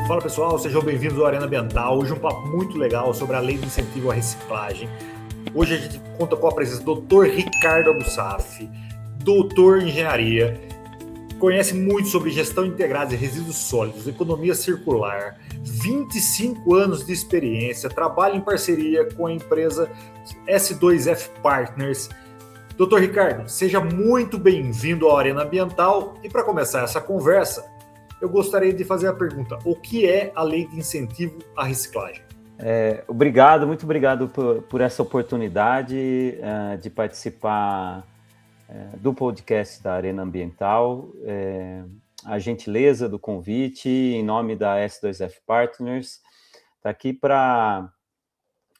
Fala pessoal, sejam bem-vindos ao Arena Ambiental. Hoje um papo muito legal sobre a lei de incentivo à reciclagem. Hoje a gente conta com a presença do Dr. Ricardo Abussafi, doutor em engenharia, conhece muito sobre gestão integrada de resíduos sólidos, economia circular, 25 anos de experiência, trabalha em parceria com a empresa S2F Partners. Dr. Ricardo, seja muito bem-vindo ao Arena Ambiental e para começar essa conversa, eu gostaria de fazer a pergunta: o que é a lei de incentivo à reciclagem? Muito obrigado por essa oportunidade de participar do podcast da Arena Ambiental, a gentileza do convite em nome da S2F Partners, está aqui para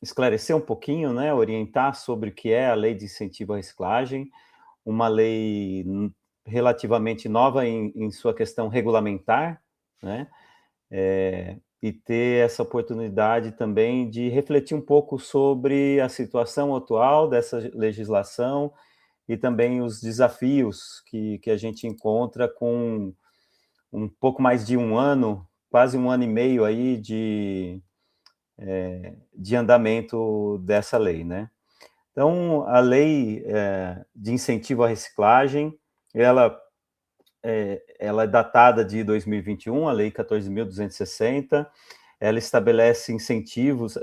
esclarecer um pouquinho, né, orientar sobre o que é a lei de incentivo à reciclagem, uma lei relativamente nova em sua questão regulamentar, né, e ter essa oportunidade também de refletir um pouco sobre a situação atual dessa legislação e também os desafios que a gente encontra com um pouco mais de um ano, quase um ano e meio aí de andamento dessa lei, né? Então, a lei de incentivo à reciclagem, ela é datada de 2021, a Lei 14.260, ela estabelece incentivos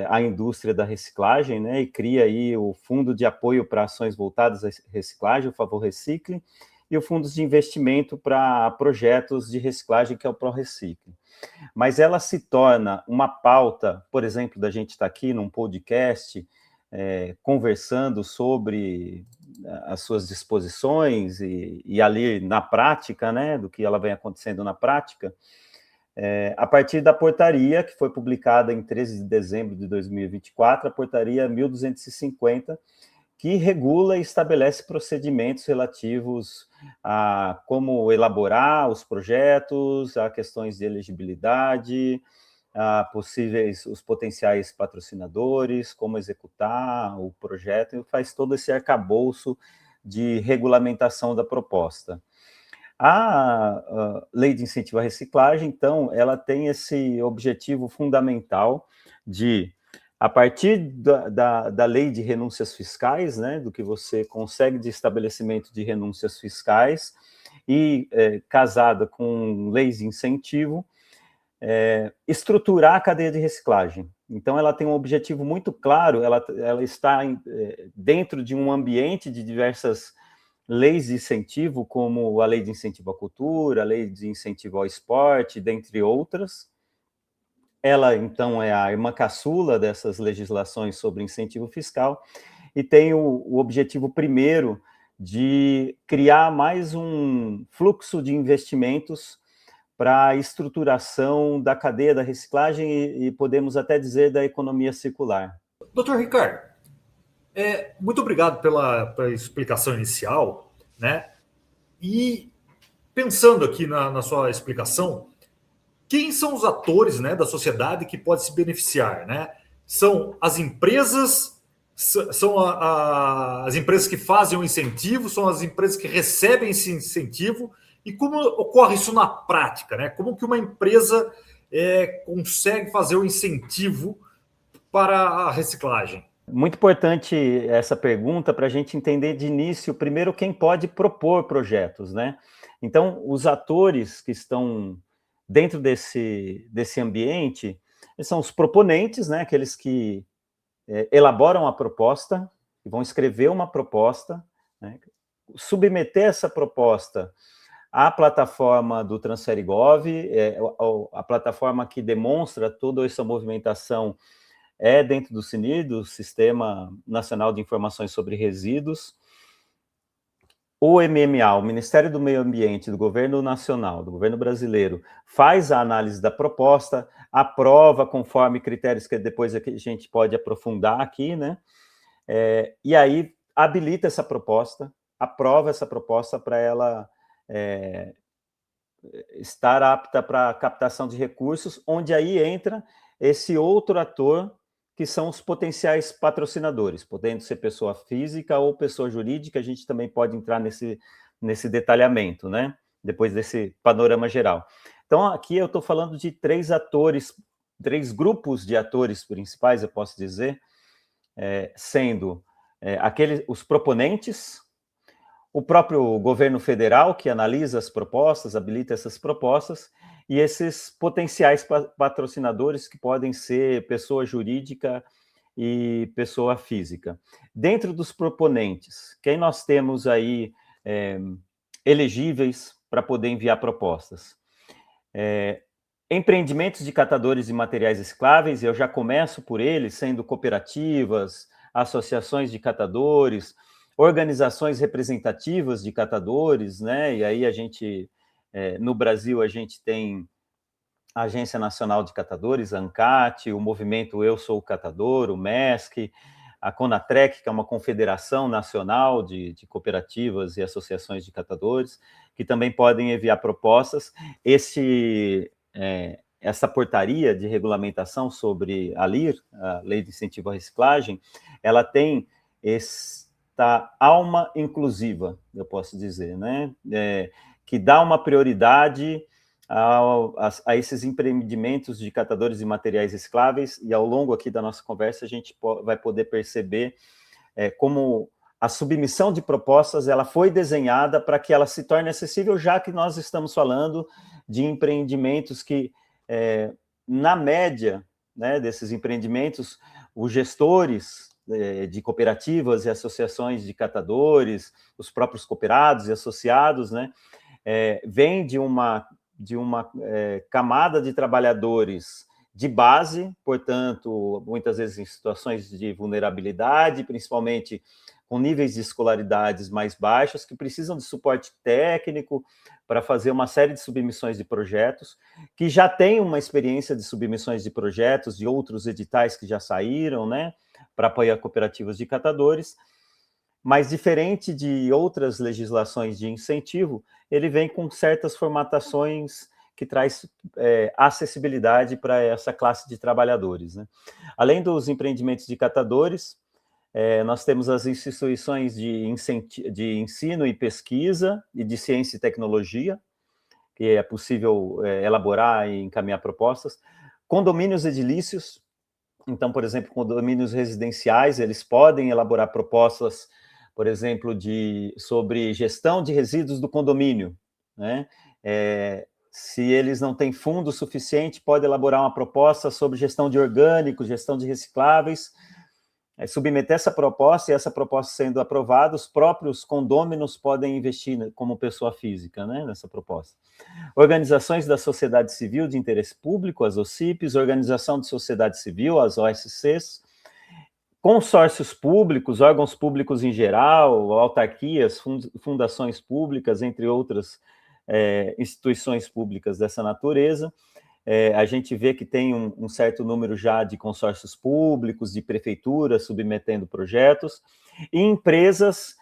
à indústria da reciclagem, né, e cria aí o Fundo de Apoio para Ações Voltadas à Reciclagem, o Favor Recicle, e o Fundo de Investimento para Projetos de Reciclagem, que é o ProRecicle. Mas ela se torna uma pauta, por exemplo, da gente estar aqui num podcast, conversando sobre as suas disposições e ali na prática, né, do que ela vem acontecendo na prática, a partir da portaria que foi publicada em 13 de dezembro de 2024, a portaria 1250, que regula e estabelece procedimentos relativos a como elaborar os projetos, a questões de elegibilidade, a os potenciais patrocinadores, como executar o projeto, e faz todo esse arcabouço de regulamentação da proposta. A lei de incentivo à reciclagem, então, ela tem esse objetivo fundamental de, a partir da lei de renúncias fiscais, né, do que você consegue de estabelecimento de renúncias fiscais, e casada com leis de incentivo, estruturar a cadeia de reciclagem. Então, ela tem um objetivo muito claro, ela está dentro de um ambiente de diversas leis de incentivo, como a lei de incentivo à cultura, a lei de incentivo ao esporte, dentre outras. Ela, então, é a irmã caçula dessas legislações sobre incentivo fiscal e tem o objetivo primeiro de criar mais um fluxo de investimentos para a estruturação da cadeia da reciclagem e podemos até dizer da economia circular. Dr. Ricardo, muito obrigado pela explicação inicial, né? E pensando aqui na sua explicação, quem são os atores, né, da sociedade que podem se beneficiar, né? São as empresas, são as empresas que fazem o incentivo, são as empresas que recebem esse incentivo, e como ocorre isso na prática, né? Como que uma empresa consegue fazer o incentivo para a reciclagem? Muito importante essa pergunta para a gente entender de início, primeiro, quem pode propor projetos, né? Então, os atores que estão dentro desse ambiente são os proponentes, né? Aqueles que elaboram a proposta, que vão escrever uma proposta, né? Submeter essa proposta à plataforma do TransfereGov, a plataforma que demonstra toda essa movimentação dentro do SINI, do Sistema Nacional de Informações sobre Resíduos. O MMA, o Ministério do Meio Ambiente, do Governo Nacional, do Governo Brasileiro, faz a análise da proposta, aprova conforme critérios que depois a gente pode aprofundar aqui, né? E aí habilita essa proposta, aprova essa proposta para ela estar apta para captação de recursos, onde aí entra esse outro ator, que são os potenciais patrocinadores, podendo ser pessoa física ou pessoa jurídica, a gente também pode entrar nesse detalhamento, né? Depois desse panorama geral. Então, aqui eu estou falando de três grupos de atores principais, eu posso dizer, sendo os proponentes, o próprio governo federal, que analisa as propostas, habilita essas propostas, e esses potenciais patrocinadores, que podem ser pessoa jurídica e pessoa física. Dentro dos proponentes, quem nós temos aí elegíveis para poder enviar propostas? Empreendimentos de catadores de materiais recicláveis, eu já começo por eles, sendo cooperativas, associações de catadores, organizações representativas de catadores, né? E aí a gente, no Brasil, a gente tem a Agência Nacional de Catadores, a ANCAT, o movimento Eu Sou o Catador, o MESC, a CONATREC, que é uma confederação nacional de cooperativas e associações de catadores, que também podem enviar propostas. Essa portaria de regulamentação sobre a LIR, a Lei de Incentivo à Reciclagem, ela tem esta alma inclusiva, eu posso dizer, né? Que dá uma prioridade a esses empreendimentos de catadores de materiais recicláveis, e ao longo aqui da nossa conversa a gente vai poder perceber como a submissão de propostas ela foi desenhada para que ela se torne acessível, já que nós estamos falando de empreendimentos que, na média, né, desses empreendimentos, os gestores de cooperativas e associações de catadores, os próprios cooperados e associados, né, vêm de uma camada de trabalhadores de base, portanto, muitas vezes em situações de vulnerabilidade, principalmente com níveis de escolaridades mais baixos, que precisam de suporte técnico para fazer uma série de submissões de projetos, que já têm uma experiência de submissões de projetos de outros editais que já saíram, né, para apoiar cooperativas de catadores, mas diferente de outras legislações de incentivo, ele vem com certas formatações que traz acessibilidade para essa classe de trabalhadores, né? Além dos empreendimentos de catadores, nós temos as instituições de ensino e pesquisa e de ciência e tecnologia, que é possível elaborar e encaminhar propostas, condomínios edilícios. Então, por exemplo, condomínios residenciais, eles podem elaborar propostas, por exemplo, sobre gestão de resíduos do condomínio, né? Se eles não têm fundo suficiente, pode elaborar uma proposta sobre gestão de orgânicos, gestão de recicláveis, submeter essa proposta, e essa proposta sendo aprovada, os próprios condôminos podem investir como pessoa física, né, nessa proposta. Organizações da sociedade civil de interesse público, as OCIPs, organização de sociedade civil, as OSCs, consórcios públicos, órgãos públicos em geral, autarquias, fundações públicas, entre outras instituições públicas dessa natureza. A gente vê que tem um certo número já de consórcios públicos, de prefeituras submetendo projetos, e empresas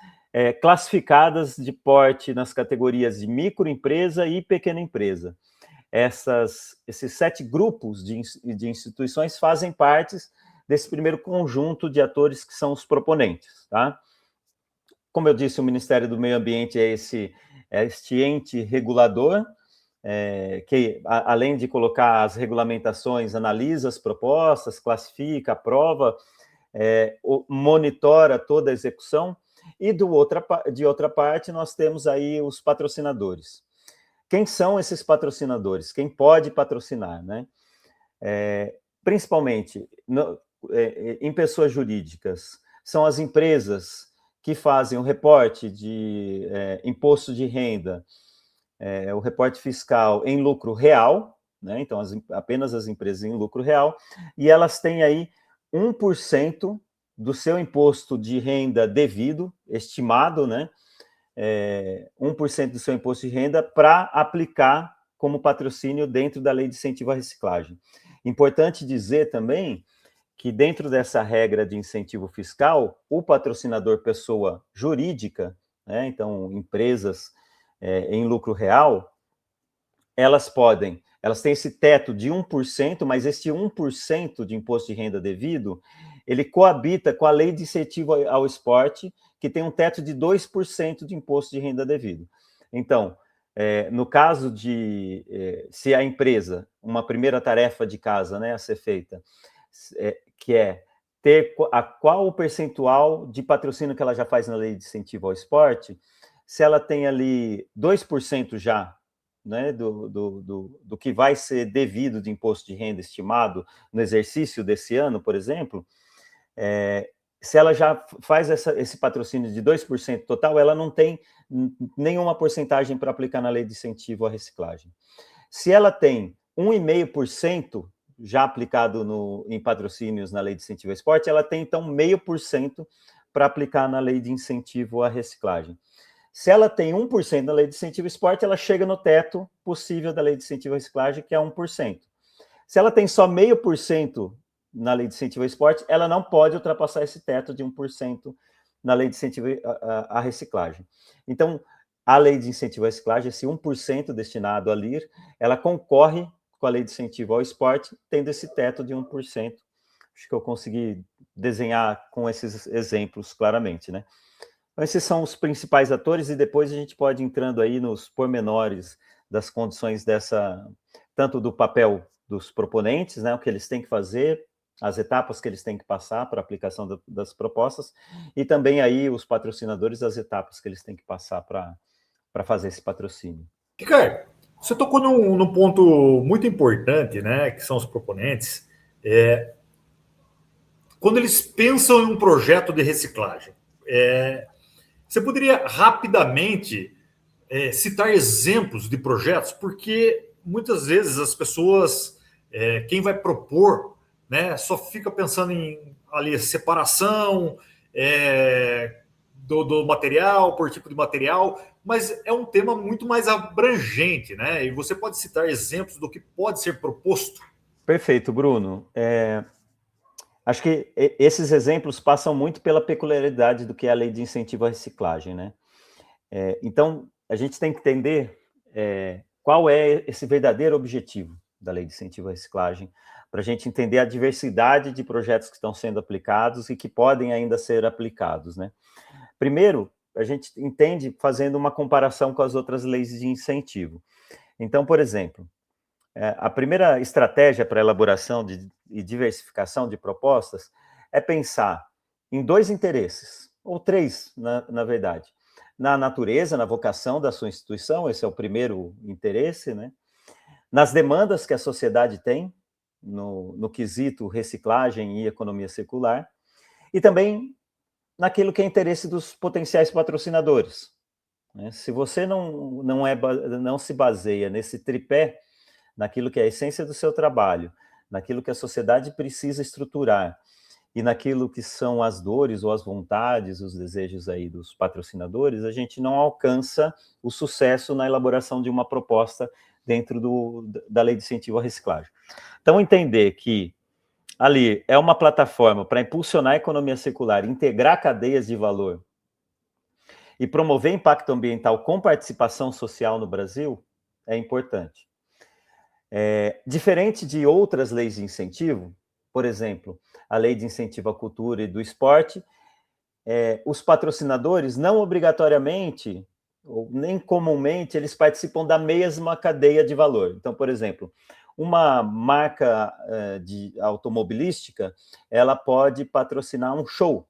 classificadas de porte nas categorias de microempresa e pequena empresa. Esses 7 grupos de instituições fazem parte desse primeiro conjunto de atores que são os proponentes, tá? Como eu disse, o Ministério do Meio Ambiente é este ente regulador, que, além de colocar as regulamentações, analisa as propostas, classifica, aprova, monitora toda a execução, e de outra parte nós temos aí os patrocinadores. Quem são esses patrocinadores? Quem pode patrocinar, né? Principalmente em pessoas jurídicas, são as empresas que fazem o reporte de imposto de renda, o reporte fiscal em lucro real, né? Então, apenas as empresas em lucro real, e elas têm aí 1% do seu imposto de renda devido, estimado, né? 1% do seu imposto de renda para aplicar como patrocínio dentro da Lei de Incentivo à Reciclagem. Importante dizer também que dentro dessa regra de incentivo fiscal, o patrocinador pessoa jurídica, né? Então, empresas em lucro real, elas têm esse teto de 1%, mas esse 1% de imposto de renda devido, ele coabita com a Lei de Incentivo ao Esporte, que tem um teto de 2% de imposto de renda devido. Então, No caso de se a empresa, uma primeira tarefa de casa, né, a ser feita, que é ter qual o percentual de patrocínio que ela já faz na lei de incentivo ao esporte, se ela tem ali 2% já, né, do que vai ser devido de imposto de renda estimado no exercício desse ano, por exemplo, se ela já faz esse patrocínio de 2% total, ela não tem nenhuma porcentagem para aplicar na lei de incentivo à reciclagem. Se ela tem 1,5% já aplicado em patrocínios na lei de incentivo ao esporte, ela tem, então, 0,5% para aplicar na lei de incentivo à reciclagem. Se ela tem 1% na lei de incentivo ao esporte, ela chega no teto possível da lei de incentivo à reciclagem, que é 1%. Se ela tem só 0,5% na lei de incentivo ao esporte, ela não pode ultrapassar esse teto de 1% na lei de incentivo à reciclagem. Então, a lei de incentivo à reciclagem, esse 1% destinado a LIR, ela concorre com a lei de incentivo ao esporte, tendo esse teto de 1%. Acho que eu consegui desenhar com esses exemplos claramente, né? Então, esses são os principais atores, e depois a gente pode ir entrando aí nos pormenores das condições tanto do papel dos proponentes, né, o que eles têm que fazer, as etapas que eles têm que passar para a aplicação das propostas, e também aí os patrocinadores, as etapas que eles têm que passar para fazer esse patrocínio. Ricardo, você tocou num ponto muito importante, né, que são os proponentes. Quando eles pensam em um projeto de reciclagem, você poderia rapidamente citar exemplos de projetos, porque muitas vezes as pessoas, quem vai propor, né, só fica pensando em ali separação do material, por tipo de material, mas é um tema muito mais abrangente, né? E você pode citar exemplos do que pode ser proposto? Perfeito, Bruno. Acho que esses exemplos passam muito pela peculiaridade do que é a lei de incentivo à reciclagem, né? Então, a gente tem que entender qual é esse verdadeiro objetivo da lei de incentivo à reciclagem, para a gente entender a diversidade de projetos que estão sendo aplicados e que podem ainda ser aplicados, né? Primeiro, a gente entende fazendo uma comparação com as outras leis de incentivo. Então, por exemplo, a primeira estratégia para a elaboração e diversificação de propostas é pensar em 2 interesses, ou 3, na verdade. Na natureza, na vocação da sua instituição, esse é o primeiro interesse, né? Nas demandas que a sociedade tem, no quesito reciclagem e economia circular, e também naquilo que é interesse dos potenciais patrocinadores, né? Se você não se baseia nesse tripé, naquilo que é a essência do seu trabalho, naquilo que a sociedade precisa estruturar e naquilo que são as dores ou as vontades, os desejos aí dos patrocinadores, a gente não alcança o sucesso na elaboração de uma proposta dentro da lei de incentivo à reciclagem. Então, entender que ali é uma plataforma para impulsionar a economia circular, integrar cadeias de valor e promover impacto ambiental com participação social no Brasil é importante. Diferente de outras leis de incentivo, por exemplo, a lei de incentivo à cultura e do esporte, os patrocinadores não obrigatoriamente, ou nem comumente, eles participam da mesma cadeia de valor. Então, por exemplo, uma marca de automobilística, ela pode patrocinar um show,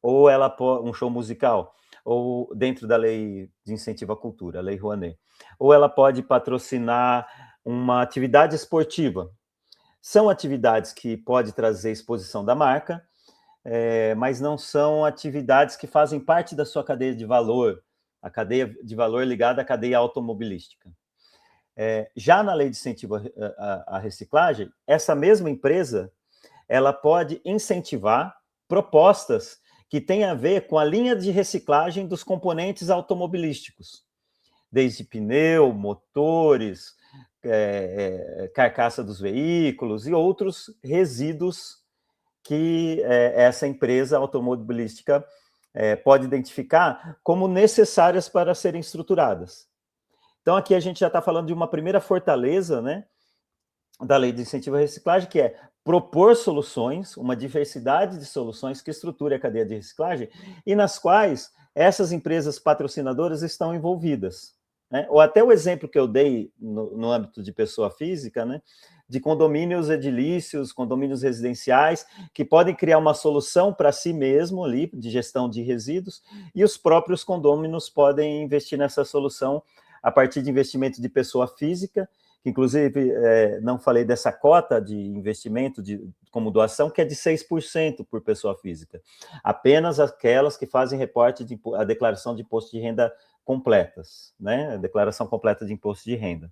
ou um show musical, ou dentro da lei de incentivo à cultura, a lei Rouanet, ou ela pode patrocinar uma atividade esportiva. São atividades que podem trazer exposição da marca, mas não são atividades que fazem parte da sua cadeia de valor, a cadeia de valor ligada à cadeia automobilística. Já na lei de incentivo à reciclagem, essa mesma empresa ela pode incentivar propostas que têm a ver com a linha de reciclagem dos componentes automobilísticos, desde pneu, motores, carcaça dos veículos e outros resíduos que essa empresa automobilística pode identificar como necessárias para serem estruturadas. Então, aqui a gente já está falando de uma primeira fortaleza, né, da lei de incentivo à reciclagem, que é propor soluções, uma diversidade de soluções que estruture a cadeia de reciclagem e nas quais essas empresas patrocinadoras estão envolvidas. né? Ou até o exemplo que eu dei no âmbito de pessoa física, né? De condomínios edilícios, condomínios residenciais, que podem criar uma solução para si mesmo ali, de gestão de resíduos, e os próprios condôminos podem investir nessa solução a partir de investimento de pessoa física, que inclusive não falei dessa cota de investimento como doação, que é de 6% por pessoa física. Apenas aquelas que fazem reporte a declaração de imposto de renda completas, né? A declaração completa de imposto de renda.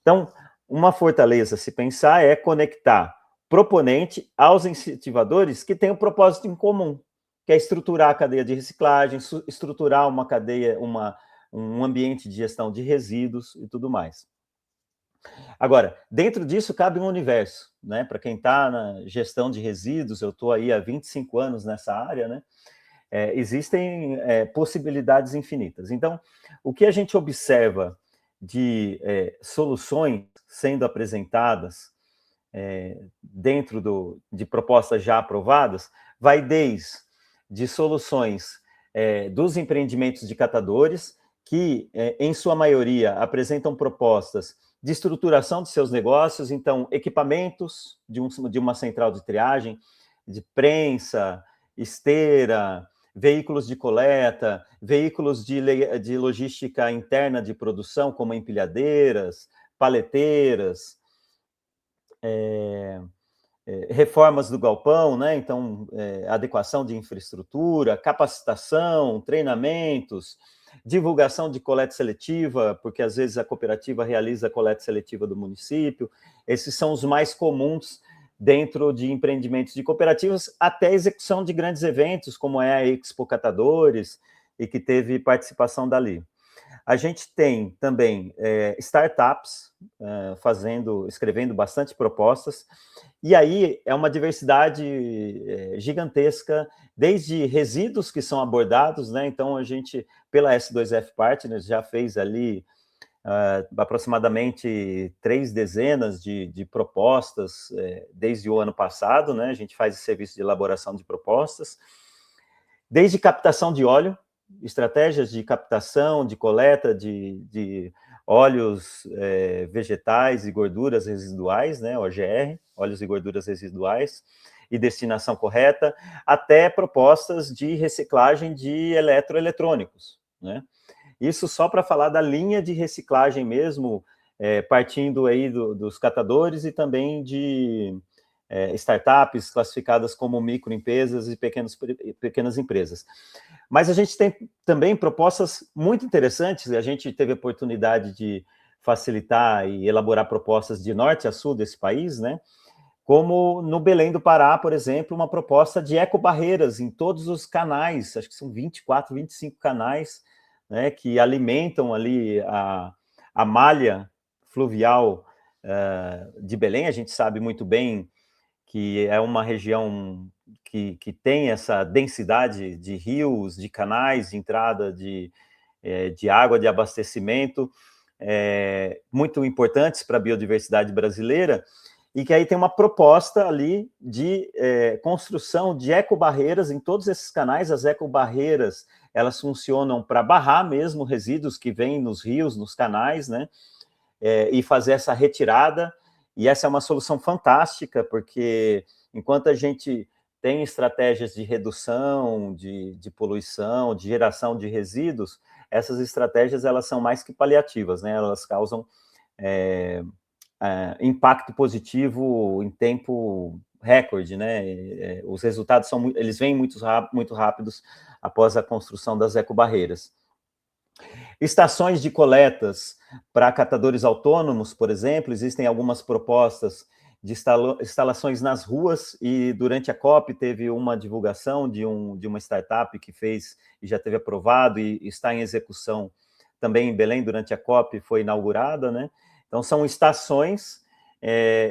Então, uma fortaleza, se pensar, é conectar proponente aos incentivadores que têm um propósito em comum, que é estruturar a cadeia de reciclagem, estruturar uma cadeia, um ambiente de gestão de resíduos e tudo mais. Agora, dentro disso cabe um universo, né? Para quem está na gestão de resíduos, eu estou aí há 25 anos nessa área, né? Existem possibilidades infinitas. Então, o que a gente observa de soluções sendo apresentadas dentro de propostas já aprovadas, vai desde soluções dos empreendimentos de catadores, que, em sua maioria, apresentam propostas de estruturação de seus negócios, então, equipamentos de uma central de triagem, de prensa, esteira, veículos de coleta, veículos de logística interna de produção, como empilhadeiras, paleteiras, reformas do galpão, né? Então, adequação de infraestrutura, capacitação, treinamentos, divulgação de coleta seletiva, porque às vezes a cooperativa realiza a coleta seletiva do município. Esses são os mais comuns dentro de empreendimentos de cooperativas, até a execução de grandes eventos, como é a Expo Catadores, e que teve participação dali. A gente tem também startups escrevendo bastante propostas, e aí é uma diversidade gigantesca, desde resíduos que são abordados, né? Então a gente, pela S2F Partners, já fez ali aproximadamente 3 dezenas de propostas desde o ano passado, né? A gente faz esse serviço de elaboração de propostas, desde captação de óleo, estratégias de captação, de coleta de óleos vegetais e gorduras residuais, né, OGR, óleos e gorduras residuais, e destinação correta, até propostas de reciclagem de eletroeletrônicos, né? Isso só para falar da linha de reciclagem mesmo, partindo aí dos catadores e também de startups classificadas como microempresas e pequenas empresas. Mas a gente tem também propostas muito interessantes, a gente teve a oportunidade de facilitar e elaborar propostas de norte a sul desse país, né? Como no Belém do Pará, por exemplo, uma proposta de ecobarreiras em todos os canais, acho que são 24, 25 canais, né, que alimentam ali a malha fluvial de Belém. A gente sabe muito bem que é uma região que tem essa densidade de rios, de canais, de entrada de água, de abastecimento, muito importantes para a biodiversidade brasileira, e que aí tem uma proposta ali de construção de ecobarreiras em todos esses canais. As ecobarreiras, elas funcionam para barrar mesmo resíduos que vêm nos rios, nos canais, né? E fazer essa retirada. E essa é uma solução fantástica, porque enquanto a gente tem estratégias de redução, de poluição, de geração de resíduos, essas estratégias elas são mais que paliativas, né? Elas causam impacto positivo em tempo recorde, né? Os resultados eles vêm muito rápidos após a construção das ecobarreiras. Estações de coletas para catadores autônomos, por exemplo, existem algumas propostas de instalações nas ruas, e durante a COP teve uma divulgação de uma startup que fez e já teve aprovado e está em execução também em Belém. Durante a COP foi inaugurada, né? Então são estações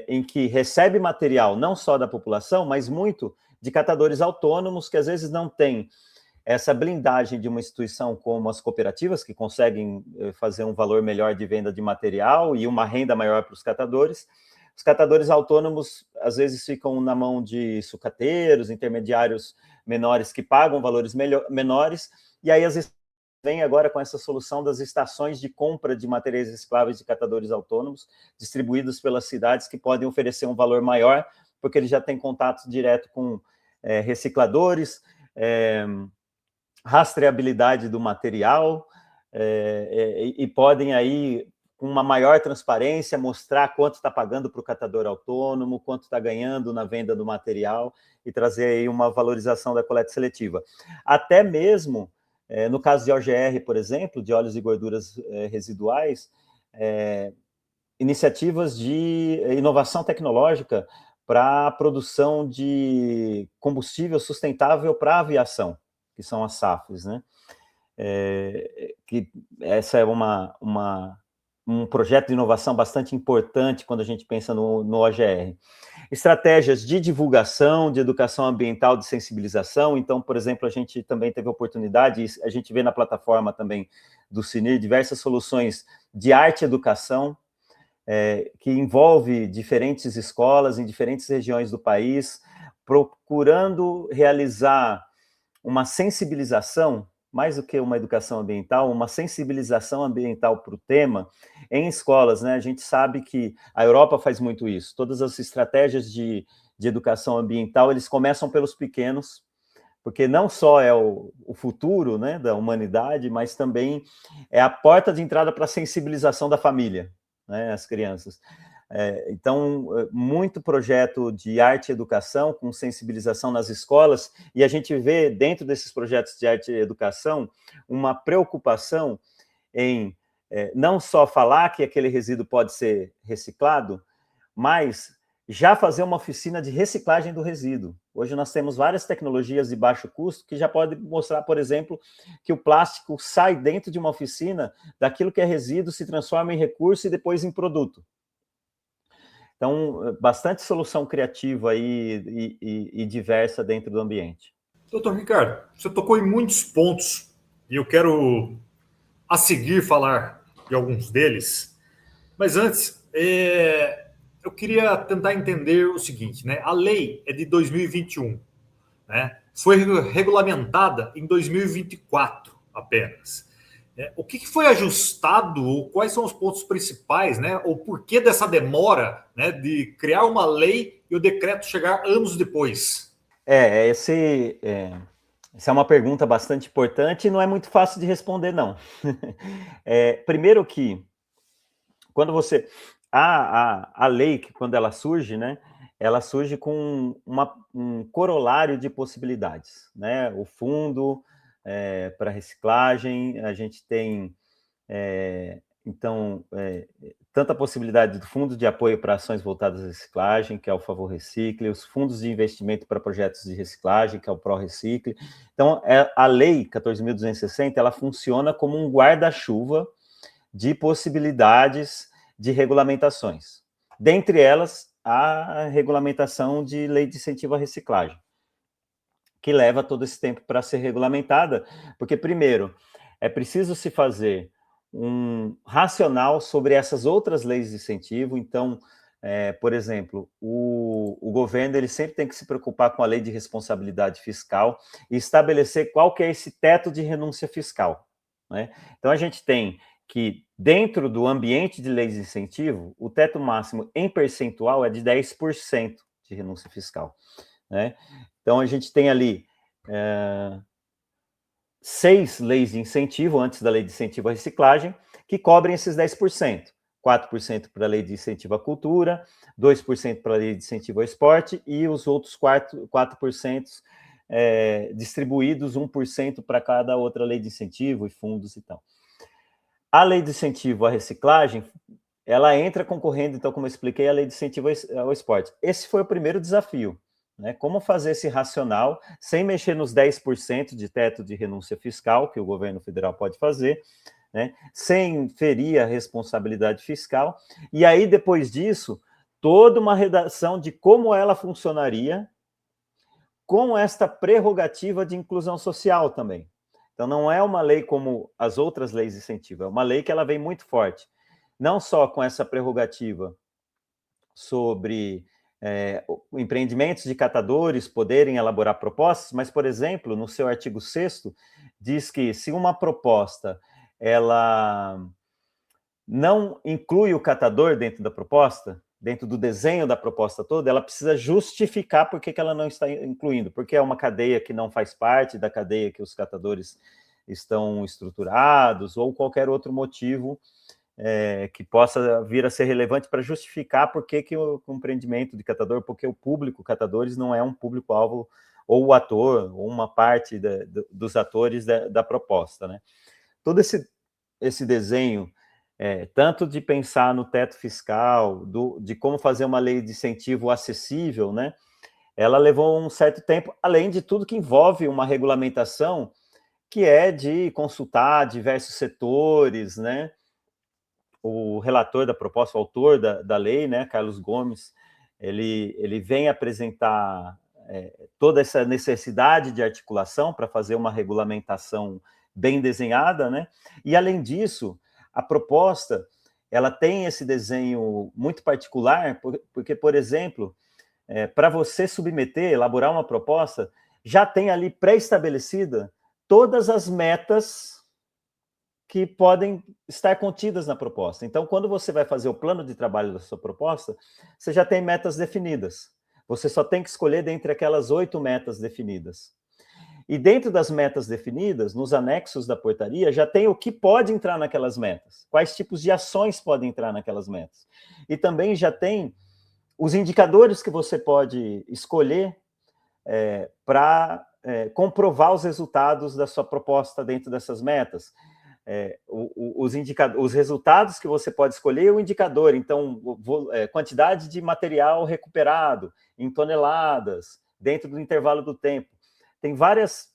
em que recebe material não só da população, mas muito de catadores autônomos que às vezes não têm essa blindagem de uma instituição como as cooperativas, que conseguem fazer um valor melhor de venda de material e uma renda maior para os catadores. Os catadores autônomos, às vezes, ficam na mão de sucateiros, intermediários menores, que pagam valores menores, e aí as vem agora com essa solução das estações de compra de materiais recicláveis de catadores autônomos, distribuídos pelas cidades, que podem oferecer um valor maior, porque eles já têm contato direto com recicladores, rastreabilidade do material, e podem aí, com uma maior transparência, mostrar quanto está pagando para o catador autônomo, quanto está ganhando na venda do material, e trazer aí uma valorização da coleta seletiva. Até mesmo, no caso de OGR, por exemplo, de óleos e gorduras residuais, iniciativas de inovação tecnológica para a produção de combustível sustentável para a aviação, que são as SAFs, né? Que essa é um projeto de inovação bastante importante quando a gente pensa no OGR. Estratégias de divulgação, de educação ambiental, de sensibilização. Então, por exemplo, a gente também teve a oportunidade, a gente vê na plataforma também do CINIR, diversas soluções de arte e educação, que envolve diferentes escolas em diferentes regiões do país, procurando realizar uma sensibilização, mais do que uma educação ambiental, uma sensibilização ambiental para o tema em escolas, né? A gente sabe que a Europa faz muito isso. Todas as estratégias de educação ambiental, eles começam pelos pequenos, porque não só é o futuro, né, da humanidade, mas também é a porta de entrada para a sensibilização da família, né, as crianças. Então, muito projeto de arte e educação, com sensibilização nas escolas, e a gente vê dentro desses projetos de arte e educação uma preocupação em não só falar que aquele resíduo pode ser reciclado, mas já fazer uma oficina de reciclagem do resíduo. Hoje nós temos várias tecnologias de baixo custo que já podem mostrar, por exemplo, que o plástico sai dentro de uma oficina, daquilo que é resíduo se transforma em recurso e depois em produto. Então, bastante solução criativa aí e diversa dentro do ambiente. Doutor Ricardo, você tocou em muitos pontos e eu quero a seguir falar de alguns deles. Mas antes, eu queria tentar entender o seguinte, né? A lei é de 2021, né? Foi regulamentada em 2024 apenas. O que foi ajustado, ou quais são os pontos principais, né? Ou por que dessa demora, né, de criar uma lei e o decreto chegar anos depois? Essa é uma pergunta bastante importante e não é muito fácil de responder, não. Primeiro que, quando você... A lei, quando ela surge, né, ela surge com um corolário de possibilidades, né? O fundo para reciclagem, a gente tem, então, tanto a possibilidade do fundo de apoio para ações voltadas à reciclagem, que é o Favor Recicle, os fundos de investimento para projetos de reciclagem, que é o ProRecicle. Então, a Lei 14.260, ela funciona como um guarda-chuva de possibilidades de regulamentações. Dentre elas, a regulamentação de Lei de Incentivo à Reciclagem, que leva todo esse tempo para ser regulamentada, porque, primeiro, é preciso se fazer um racional sobre essas outras leis de incentivo. Então, por exemplo, o governo ele sempre tem que se preocupar com a lei de responsabilidade fiscal e estabelecer qual que é esse teto de renúncia fiscal, né? Então, a gente tem que, dentro do ambiente de leis de incentivo, o teto máximo em percentual é de 10% de renúncia fiscal, né? Então, a gente tem ali 6 leis de incentivo, antes da lei de incentivo à reciclagem, que cobrem esses 10%. 4% para a lei de incentivo à cultura, 2% para a lei de incentivo ao esporte e os outros 4% distribuídos, 1% para cada outra lei de incentivo e fundos e tal. A lei de incentivo à reciclagem, ela entra concorrendo, então, como eu expliquei, a lei de incentivo ao esporte. Esse foi o primeiro desafio, né? Como fazer esse racional sem mexer nos 10% de teto de renúncia fiscal que o governo federal pode fazer, né? Sem ferir a responsabilidade fiscal. E aí, depois disso, toda uma redação de como ela funcionaria com esta prerrogativa de inclusão social também. Então, não é uma lei como as outras leis de incentivo, é uma lei que ela vem muito forte, não só com essa prerrogativa sobre empreendimentos de catadores poderem elaborar propostas, mas, por exemplo, no seu artigo 6º, diz que se uma proposta ela não inclui o catador dentro da proposta, dentro do desenho da proposta toda, ela precisa justificar por que ela não está incluindo, porque é uma cadeia que não faz parte da cadeia que os catadores estão estruturados, ou qualquer outro motivo que possa vir a ser relevante para justificar por que o empreendimento de catador, porque o público catadores não é um público-alvo, ou o ator, ou uma parte dos atores da proposta, né? Todo esse desenho, tanto de pensar no teto fiscal, de como fazer uma lei de incentivo acessível, né? Ela levou um certo tempo, além de tudo que envolve uma regulamentação que é de consultar diversos setores, né? O relator da proposta, o autor da lei, né, Carlos Gomes, ele vem apresentar toda essa necessidade de articulação para fazer uma regulamentação bem desenhada, né? E, além disso, a proposta, ela tem esse desenho muito particular, porque, por exemplo, para você submeter, elaborar uma proposta, já tem ali pré-estabelecida todas as metas que podem estar contidas na proposta. Então, quando você vai fazer o plano de trabalho da sua proposta, você já tem metas definidas. Você só tem que escolher dentre aquelas 8 metas definidas. E dentro das metas definidas, nos anexos da portaria, já tem o que pode entrar naquelas metas, quais tipos de ações podem entrar naquelas metas. E também já tem os indicadores que você pode escolher para comprovar os resultados da sua proposta dentro dessas metas. Os resultados que você pode escolher e o indicador, então, quantidade de material recuperado em toneladas, dentro do intervalo do tempo. Tem várias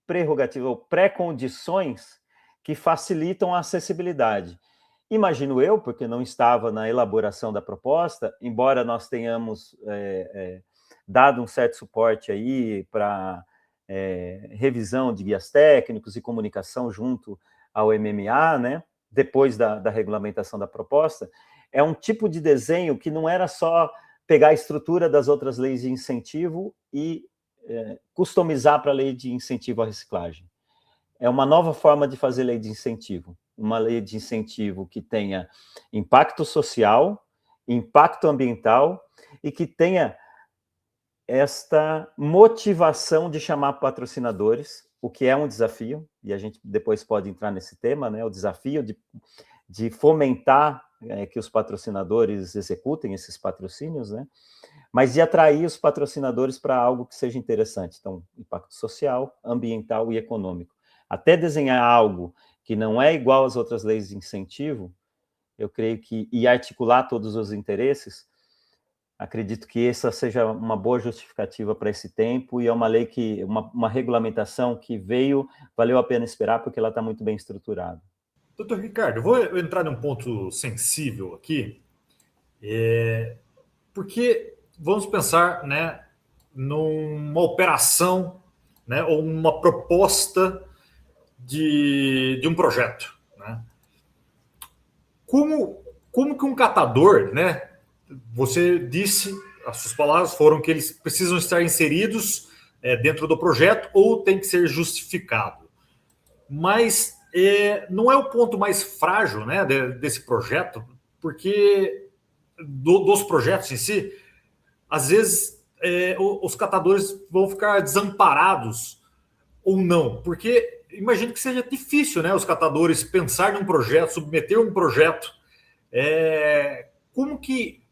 prerrogativas ou pré-condições que facilitam a acessibilidade. Imagino eu, porque não estava na elaboração da proposta, embora nós tenhamos dado um certo suporte aí para revisão de guias técnicos e comunicação junto ao MMA, né, depois da regulamentação da proposta, é um tipo de desenho que não era só pegar a estrutura das outras leis de incentivo e customizar para a lei de incentivo à reciclagem. É uma nova forma de fazer lei de incentivo, uma lei de incentivo que tenha impacto social, impacto ambiental e que tenha esta motivação de chamar patrocinadores, o que é um desafio, e a gente depois pode entrar nesse tema, né? O desafio de fomentar que os patrocinadores executem esses patrocínios, né? Mas de atrair os patrocinadores para algo que seja interessante. Então, impacto social, ambiental e econômico. Até desenhar algo que não é igual às outras leis de incentivo, eu creio que, e articular todos os interesses, acredito que essa seja uma boa justificativa para esse tempo, e é uma lei que, uma regulamentação que valeu a pena esperar, porque ela está muito bem estruturada. Doutor Ricardo, eu vou entrar num ponto sensível aqui, porque vamos pensar, né, numa operação, né, ou uma proposta de um projeto, né? Como que um catador, né? Você disse, as suas palavras foram que eles precisam estar inseridos dentro do projeto ou tem que ser justificado. Mas não é o ponto mais frágil, né, desse projeto, porque dos projetos em si, às vezes os catadores vão ficar desamparados ou não, porque imagino que seja difícil, né, os catadores pensar num projeto, submeter um projeto, como que,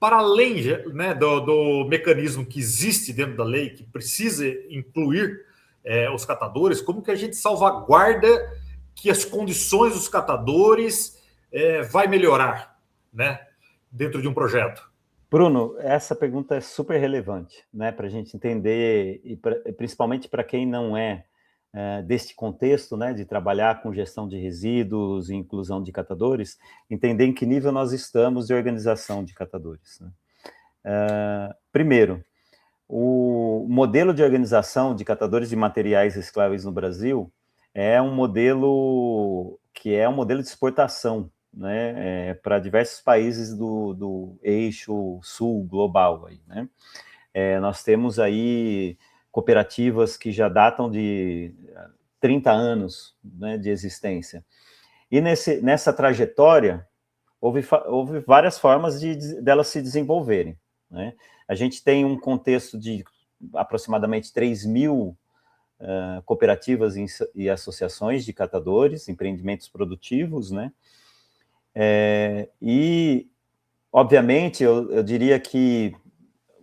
para além, né, do mecanismo que existe dentro da lei, que precisa incluir os catadores, como que a gente salvaguarda que as condições dos catadores vai melhorar, né, dentro de um projeto? Bruno, essa pergunta é super relevante, né, para a gente entender, e principalmente para quem não é deste contexto, né, de trabalhar com gestão de resíduos e inclusão de catadores, entender em que nível nós estamos de organização de catadores, né? Primeiro, o modelo de organização de catadores de materiais recicláveis no Brasil é um modelo que é um modelo de exportação, né, para diversos países do eixo sul global. Aí, né? Nós temos aí cooperativas que já datam de 30 anos, né, de existência. E nessa trajetória, houve várias formas delas se desenvolverem. Né? A gente tem um contexto de aproximadamente 3.000 cooperativas e associações de catadores, empreendimentos produtivos, né? E, obviamente, eu diria que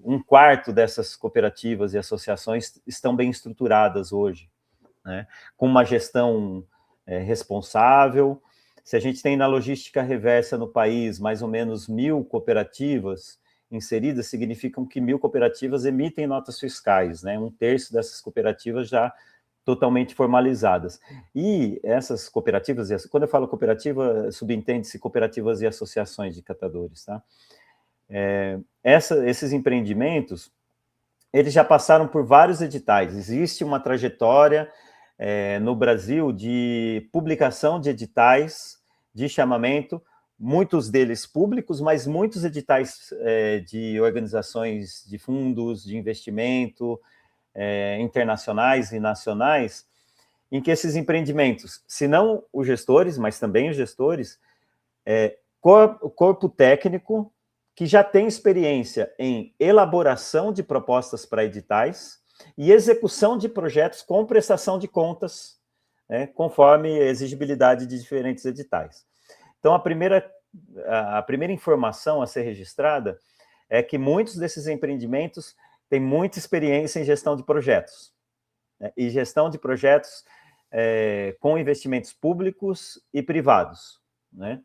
1/4 dessas cooperativas e associações estão bem estruturadas hoje, né? Com uma gestão responsável. Se a gente tem na logística reversa no país mais ou menos 1.000 cooperativas inseridas, significam que 1.000 cooperativas emitem notas fiscais, né? 1/3 dessas cooperativas já totalmente formalizadas. E essas cooperativas, quando eu falo cooperativa, subentende-se cooperativas e associações de catadores, tá? Esses empreendimentos, eles já passaram por vários editais. Existe uma trajetória no Brasil de publicação de editais de chamamento, muitos deles públicos, mas muitos editais de organizações de fundos de investimento internacionais e nacionais, em que esses empreendimentos, se não os gestores, mas também os gestores, corpo técnico que já tem experiência em elaboração de propostas para editais e execução de projetos com prestação de contas, né, conforme a exigibilidade de diferentes editais. Então, a primeira informação a ser registrada é que muitos desses empreendimentos têm muita experiência em gestão de projetos, né, e gestão de projetos com investimentos públicos e privados, né?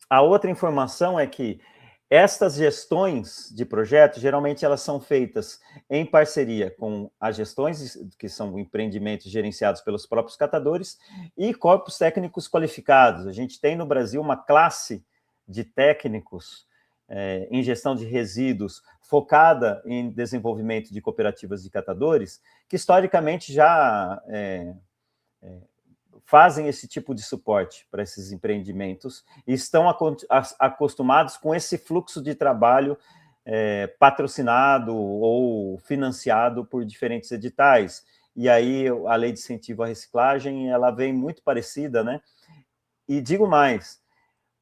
A outra informação é que estas gestões de projetos, geralmente elas são feitas em parceria com as gestões, que são empreendimentos gerenciados pelos próprios catadores, e corpos técnicos qualificados. A gente tem no Brasil uma classe de técnicos em gestão de resíduos focada em desenvolvimento de cooperativas de catadores, que historicamente já fazem esse tipo de suporte para esses empreendimentos e estão acostumados com esse fluxo de trabalho patrocinado ou financiado por diferentes editais. E aí a lei de incentivo à reciclagem, ela vem muito parecida, né? E digo mais,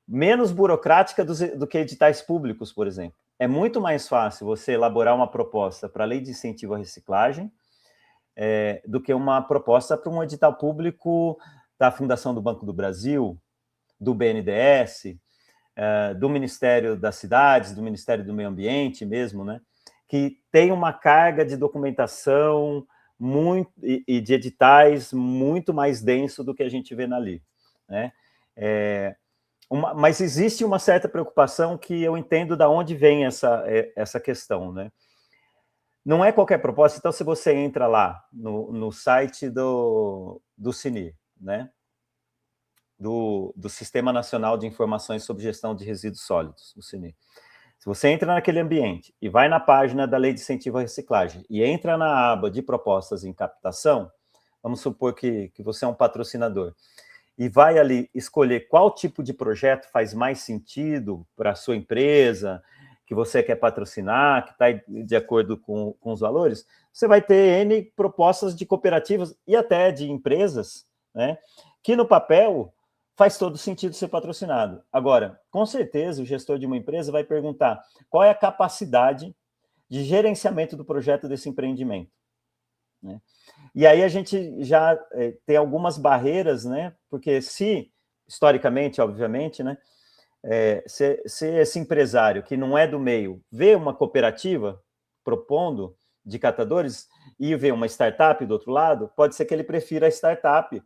menos burocrática do que editais públicos, por exemplo. É muito mais fácil você elaborar uma proposta para a lei de incentivo à reciclagem do que uma proposta para um edital público da Fundação do Banco do Brasil, do BNDES, do Ministério das Cidades, do Ministério do Meio Ambiente mesmo, né? Que tem uma carga de documentação e de editais muito mais denso do que a gente vê na lei, né? Mas existe uma certa preocupação que eu entendo de onde vem essa questão, né? Não é qualquer proposta, então se você entra lá no site do CINIR, né? Do Sistema Nacional de Informações sobre Gestão de Resíduos Sólidos, o CINIR. Se você entra naquele ambiente e vai na página da Lei de Incentivo à Reciclagem e entra na aba de propostas em captação, vamos supor que você é um patrocinador, e vai ali escolher qual tipo de projeto faz mais sentido para a sua empresa, que você quer patrocinar, que está de acordo com os valores, você vai ter N propostas de cooperativas e até de empresas, né, que no papel faz todo sentido ser patrocinado. Agora, com certeza, o gestor de uma empresa vai perguntar qual é a capacidade de gerenciamento do projeto desse empreendimento, né? E aí a gente já tem algumas barreiras, né? Porque historicamente, obviamente, né? Se esse empresário que não é do meio vê uma cooperativa propondo de catadores e vê uma startup do outro lado, pode ser que ele prefira a startup,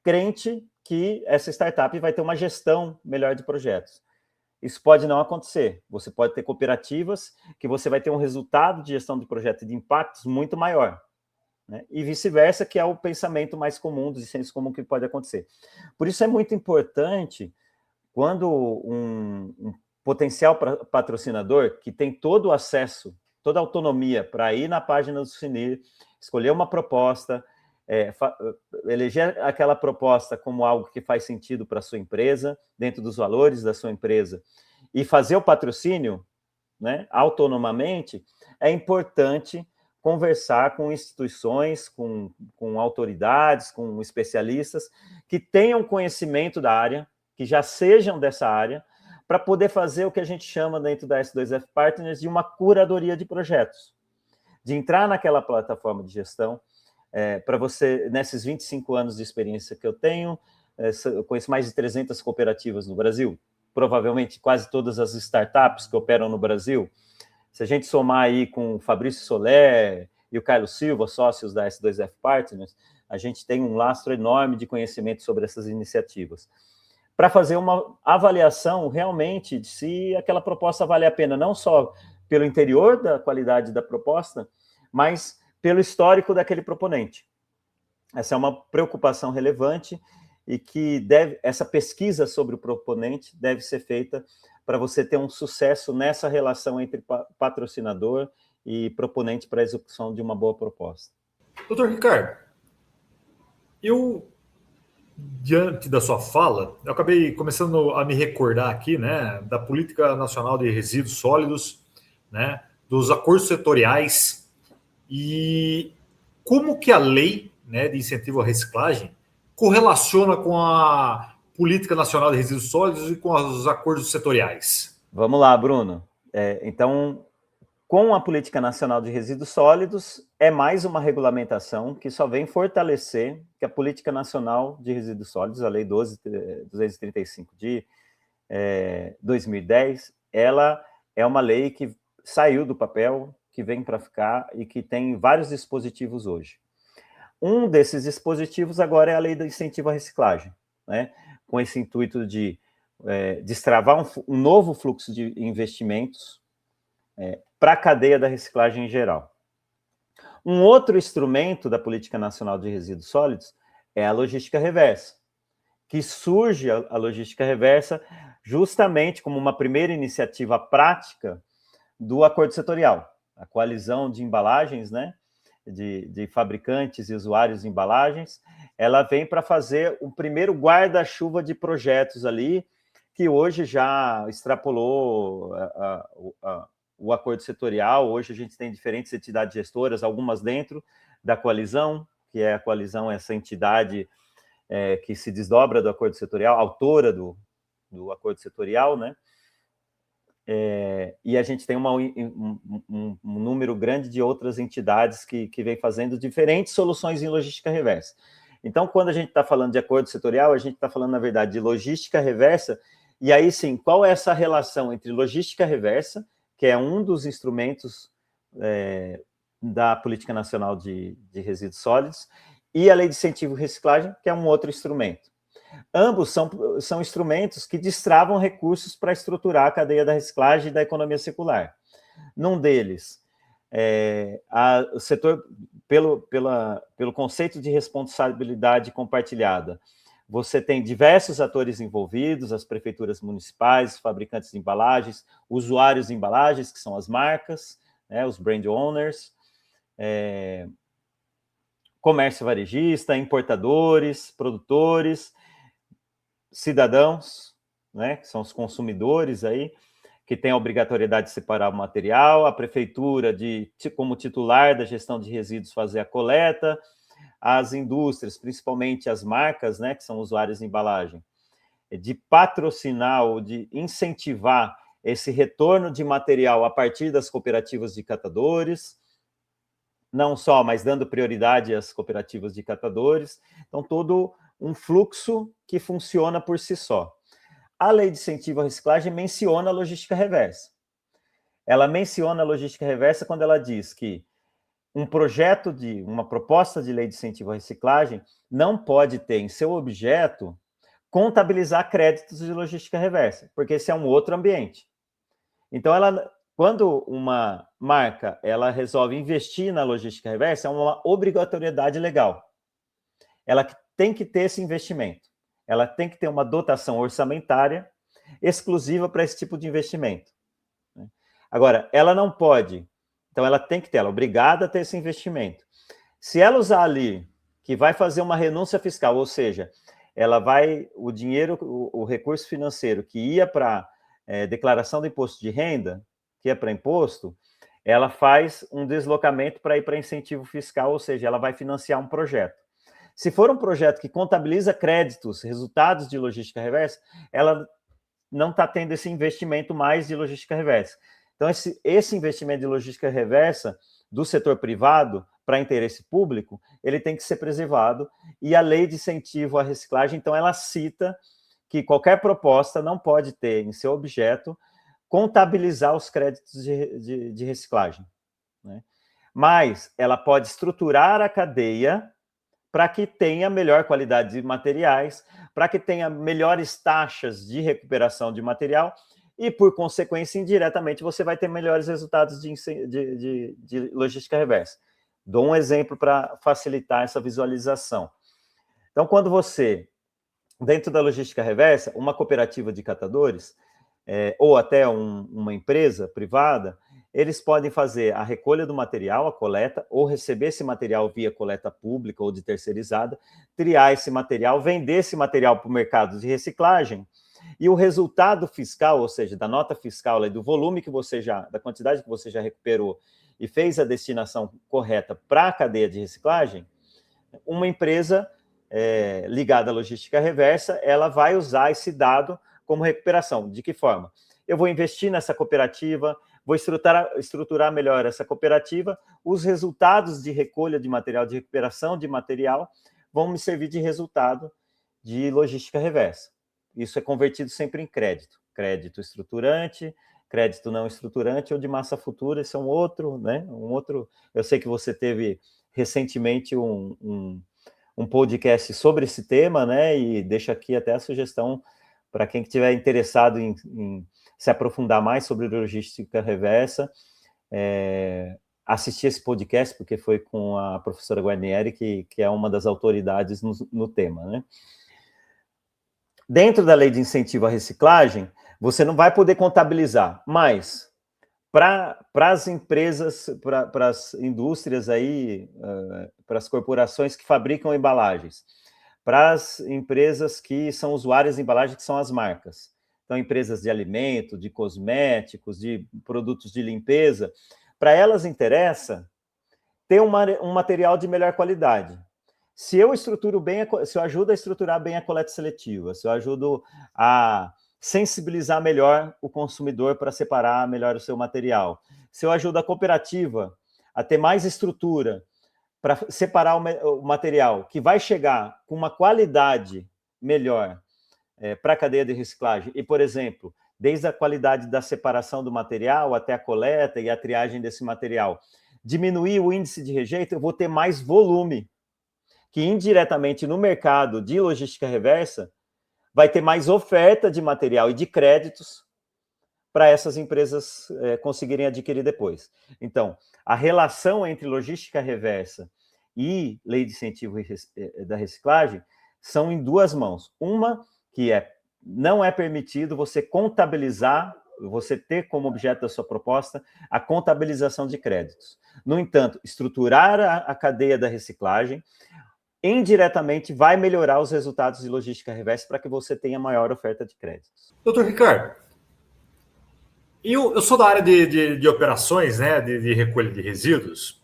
crente que essa startup vai ter uma gestão melhor de projetos. Isso pode não acontecer. Você pode ter cooperativas que você vai ter um resultado de gestão de projeto e de impactos muito maior, né? E vice-versa, que é o pensamento mais comum, do senso comum que pode acontecer. Por isso é muito importante, quando um potencial patrocinador que tem todo o acesso, toda a autonomia para ir na página do CINIR, escolher uma proposta, eleger aquela proposta como algo que faz sentido para a sua empresa, dentro dos valores da sua empresa, e fazer o patrocínio, né, autonomamente, é importante conversar com instituições, com autoridades, com especialistas que tenham conhecimento da área, que já sejam dessa área, para poder fazer o que a gente chama dentro da S2F Partners de uma curadoria de projetos, de entrar naquela plataforma de gestão. Para você, nesses 25 anos de experiência que eu tenho, eu conheço mais de 300 cooperativas no Brasil, provavelmente quase todas as startups que operam no Brasil. Se a gente somar aí com o Fabrício Soler e o Carlos Silva, sócios da S2F Partners, a gente tem um lastro enorme de conhecimento sobre essas iniciativas, para fazer uma avaliação realmente de se aquela proposta vale a pena, não só pelo interior da qualidade da proposta, mas pelo histórico daquele proponente. Essa é uma preocupação relevante e que essa pesquisa sobre o proponente deve ser feita para você ter um sucesso nessa relação entre patrocinador e proponente para a execução de uma boa proposta. Doutor Ricardo, diante da sua fala, eu acabei começando a me recordar aqui, né, da Política Nacional de Resíduos Sólidos, né, dos acordos setoriais e como que a lei, né, de incentivo à reciclagem correlaciona com a Política Nacional de Resíduos Sólidos e com os acordos setoriais. Vamos lá, Bruno. Então, com a Política Nacional de Resíduos Sólidos, é mais uma regulamentação que só vem fortalecer que a Política Nacional de Resíduos Sólidos, a Lei 12.235 de 2010, ela é uma lei que saiu do papel, que vem para ficar e que tem vários dispositivos hoje. Um desses dispositivos agora é a Lei do Incentivo à Reciclagem, né? Com esse intuito de destravar um novo fluxo de investimentos para a cadeia da reciclagem em geral. Um outro instrumento da Política Nacional de Resíduos Sólidos é a logística reversa, que surge a logística reversa justamente como uma primeira iniciativa prática do acordo setorial, a coalizão de embalagens, né, de fabricantes e usuários de embalagens. Ela vem para fazer o primeiro guarda-chuva de projetos ali, que hoje já extrapolou o acordo setorial. Hoje a gente tem diferentes entidades gestoras, algumas dentro da coalizão, que é a coalizão, essa entidade que se desdobra do acordo setorial, autora do acordo setorial, né? E a gente tem um número grande de outras entidades que vem fazendo diferentes soluções em logística reversa. Então, quando a gente está falando de acordo setorial, a gente está falando, na verdade, de logística reversa, e aí sim, qual é essa relação entre logística reversa, que é um dos instrumentos da Política Nacional de Resíduos Sólidos, e a Lei de Incentivo à Reciclagem, que é um outro instrumento. Ambos são instrumentos que destravam recursos para estruturar a cadeia da reciclagem e da economia circular. Num deles, o setor, pelo conceito de responsabilidade compartilhada, você tem diversos atores envolvidos, as prefeituras municipais, fabricantes de embalagens, usuários de embalagens, que são as marcas, né, os brand owners, comércio varejista, importadores, produtores, cidadãos, né, que são os consumidores aí, que tem a obrigatoriedade de separar o material, a prefeitura, como titular da gestão de resíduos, fazer a coleta, as indústrias, principalmente as marcas, né, que são usuários de embalagem, de patrocinar ou de incentivar esse retorno de material a partir das cooperativas de catadores, não só, mas dando prioridade às cooperativas de catadores. Então, todo um fluxo que funciona por si só. A Lei de Incentivo à Reciclagem menciona a logística reversa. Ela menciona a logística reversa quando ela diz que uma proposta de lei de incentivo à reciclagem não pode ter em seu objeto contabilizar créditos de logística reversa, porque esse é um outro ambiente. Então, quando uma marca ela resolve investir na logística reversa, é uma obrigatoriedade legal. Ela tem que ter esse investimento. Ela tem que ter uma dotação orçamentária exclusiva para esse tipo de investimento. Agora, ela não pode, então ela tem que ter, ela é obrigada a ter esse investimento. Se ela usar ali que vai fazer uma renúncia fiscal, ou seja, o dinheiro, o recurso financeiro que ia para declaração do imposto de renda, que é para imposto, ela faz um deslocamento para ir para incentivo fiscal, ou seja, ela vai financiar um projeto. Se for um projeto que contabiliza créditos, resultados de logística reversa, ela não está tendo esse investimento mais de logística reversa. Então, esse investimento de logística reversa do setor privado para interesse público, ele tem que ser preservado, e a lei de incentivo à reciclagem, então, ela cita que qualquer proposta não pode ter em seu objeto contabilizar os créditos de reciclagem, né? Mas ela pode estruturar a cadeia para que tenha melhor qualidade de materiais, para que tenha melhores taxas de recuperação de material e, por consequência, indiretamente, você vai ter melhores resultados de logística reversa. Dou um exemplo para facilitar essa visualização. Então, quando você, dentro da logística reversa, uma cooperativa de catadores, ou até uma empresa privada, eles podem fazer a recolha do material, a coleta, ou receber esse material via coleta pública ou de terceirizada, triar esse material, vender esse material para o mercado de reciclagem, e o resultado fiscal, ou seja, da nota fiscal, do volume da quantidade que você já recuperou e fez a destinação correta para a cadeia de reciclagem, uma empresa ligada à logística reversa, ela vai usar esse dado como recuperação. De que forma? Eu vou investir nessa cooperativa, vou estruturar melhor essa cooperativa, os resultados de recolha de material, de recuperação de material, vão me servir de resultado de logística reversa. Isso é convertido sempre em crédito. Crédito estruturante, crédito não estruturante ou de massa futura, esse é um outro, né? Eu sei que você teve recentemente um podcast sobre esse tema, né? E deixo aqui até a sugestão para quem estiver interessado em se aprofundar mais sobre logística reversa, assistir esse podcast, porque foi com a professora Guarnieri, que é uma das autoridades no tema, né? Dentro da lei de incentivo à reciclagem, você não vai poder contabilizar, mas para as empresas, para as indústrias aí, para as corporações que fabricam embalagens, para as empresas que são usuárias de embalagem, que são as marcas, então empresas de alimento, de cosméticos, de produtos de limpeza, para elas interessa ter um material de melhor qualidade. Se eu ajudo a estruturar bem a coleta seletiva, se eu ajudo a sensibilizar melhor o consumidor para separar melhor o seu material, se eu ajudo a cooperativa a ter mais estrutura para separar o material que vai chegar com uma qualidade melhor para a cadeia de reciclagem, e, por exemplo, desde a qualidade da separação do material até a coleta e a triagem desse material, diminuir o índice de rejeito, eu vou ter mais volume, que indiretamente no mercado de logística reversa vai ter mais oferta de material e de créditos para essas empresas conseguirem adquirir depois. Então, a relação entre logística reversa e lei de incentivo da reciclagem são em duas mãos. Uma, que não é permitido você contabilizar, você ter como objeto da sua proposta a contabilização de créditos. No entanto, estruturar a cadeia da reciclagem indiretamente vai melhorar os resultados de logística reversa para que você tenha maior oferta de créditos. Doutor Ricardo, eu sou da área de operações, né, de recolha de resíduos,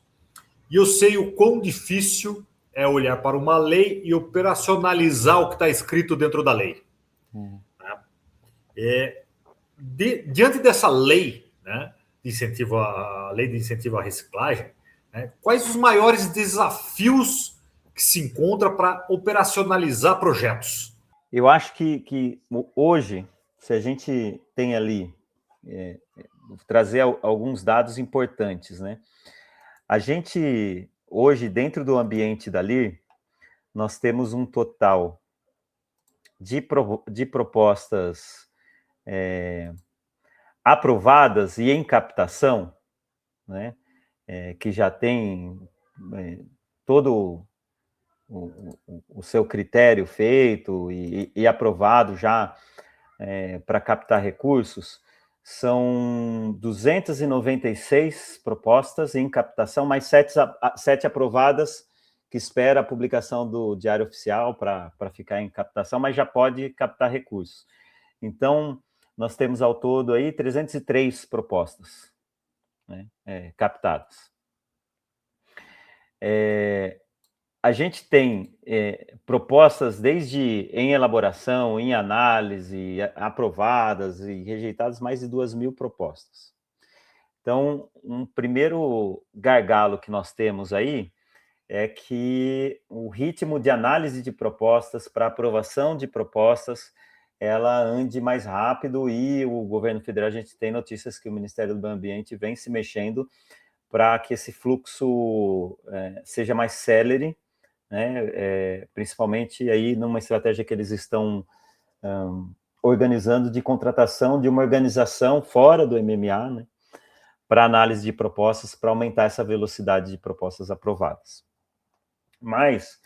e eu sei o quão difícil é olhar para uma lei e operacionalizar o que está escrito dentro da lei. Diante dessa lei, né, lei de incentivo à reciclagem, né, quais os maiores desafios que se encontra para operacionalizar projetos? Eu acho que hoje, se a gente tem ali, trazer alguns dados importantes, né? A gente, hoje, dentro do ambiente da LIR, nós temos um total de propostas aprovadas e em captação, né? Que já tem todo o seu critério feito e aprovado já para captar recursos, são 296 propostas em captação, mais 7 aprovadas que espera a publicação do Diário Oficial para ficar em captação, mas já pode captar recursos. Então, nós temos ao todo aí 303 propostas, né, captadas. A gente tem propostas desde em elaboração, em análise, aprovadas e rejeitadas, mais de 2.000 propostas. Então, um primeiro gargalo que nós temos aí é que o ritmo de análise de propostas para aprovação de propostas, ela ande mais rápido, e o governo federal, a gente tem notícias que o Ministério do Meio Ambiente vem se mexendo para que esse fluxo seja mais célere, né, principalmente aí numa estratégia que eles estão organizando de contratação de uma organização fora do MMA, né, para análise de propostas, para aumentar essa velocidade de propostas aprovadas. Mas,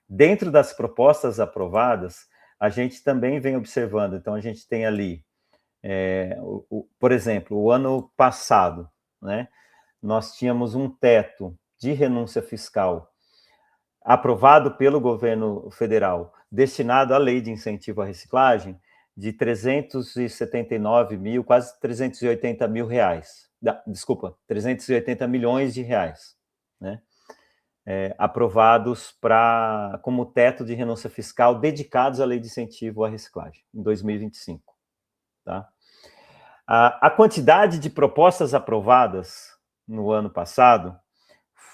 dentro das propostas aprovadas, a gente também vem observando, então a gente tem ali, por exemplo, o ano passado, né, nós tínhamos um teto de renúncia fiscal aprovado pelo governo federal, destinado à lei de incentivo à reciclagem, de 379 mil, quase 380 mil reais. Desculpa, 380 milhões de reais, né? Aprovados como teto de renúncia fiscal dedicados à lei de incentivo à reciclagem, em 2025. Tá? A quantidade de propostas aprovadas no ano passado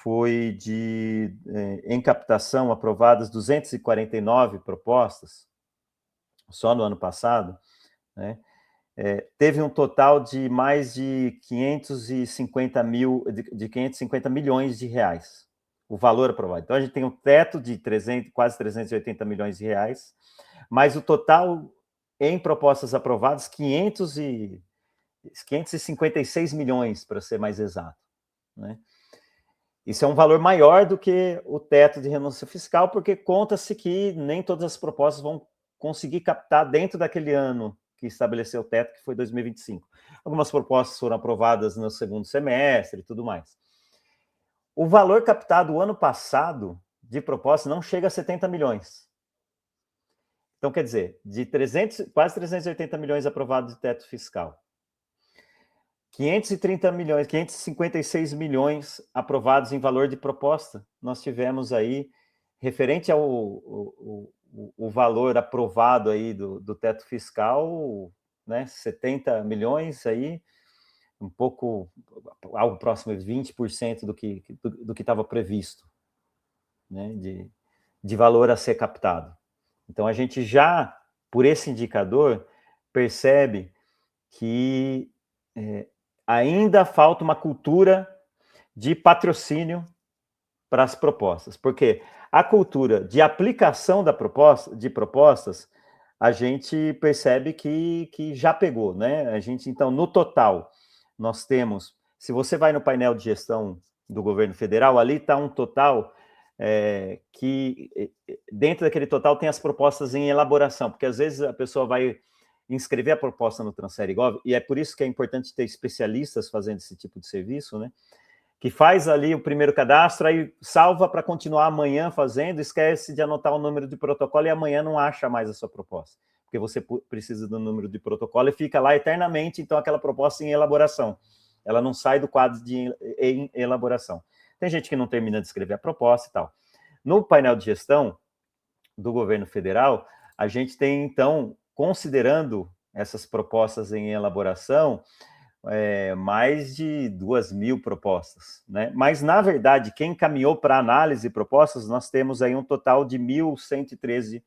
foi em captação, aprovadas 249 propostas, só no ano passado, né? Teve um total de mais de 550 milhões de reais, o valor aprovado. Então, a gente tem um teto de quase 380 milhões de reais, mas o total em propostas aprovadas, 556 milhões, para ser mais exato, né? Isso é um valor maior do que o teto de renúncia fiscal, porque conta-se que nem todas as propostas vão conseguir captar dentro daquele ano que estabeleceu o teto, que foi 2025. Algumas propostas foram aprovadas no segundo semestre e tudo mais. O valor captado o ano passado de propostas não chega a 70 milhões. Então, quer dizer, de quase 380 milhões aprovados de teto fiscal, 530 milhões, 556 milhões aprovados em valor de proposta, nós tivemos aí, referente ao valor aprovado aí do teto fiscal, né, 70 milhões aí, um pouco, algo próximo de 20% do que estava previsto, né, de valor a ser captado. Então, a gente já, por esse indicador, percebe que ainda falta uma cultura de patrocínio para as propostas, porque a cultura de aplicação de propostas, a gente percebe que já pegou, né? A gente, então, no total, nós temos, se você vai no painel de gestão do governo federal, ali está um total que, dentro daquele total, tem as propostas em elaboração, porque às vezes a pessoa vai inscrever a proposta no Transferigov, e é por isso que é importante ter especialistas fazendo esse tipo de serviço, né? Que faz ali o primeiro cadastro, aí salva para continuar amanhã fazendo, esquece de anotar o número de protocolo e amanhã não acha mais a sua proposta, porque você precisa do número de protocolo e fica lá eternamente, então aquela proposta em elaboração, ela não sai do quadro em elaboração. Tem gente que não termina de escrever a proposta e tal. No painel de gestão do governo federal, a gente tem, então, considerando essas propostas em elaboração, mais de 2.000 propostas, né? Mas, na verdade, quem encaminhou para análise de propostas, nós temos aí um total de 1.113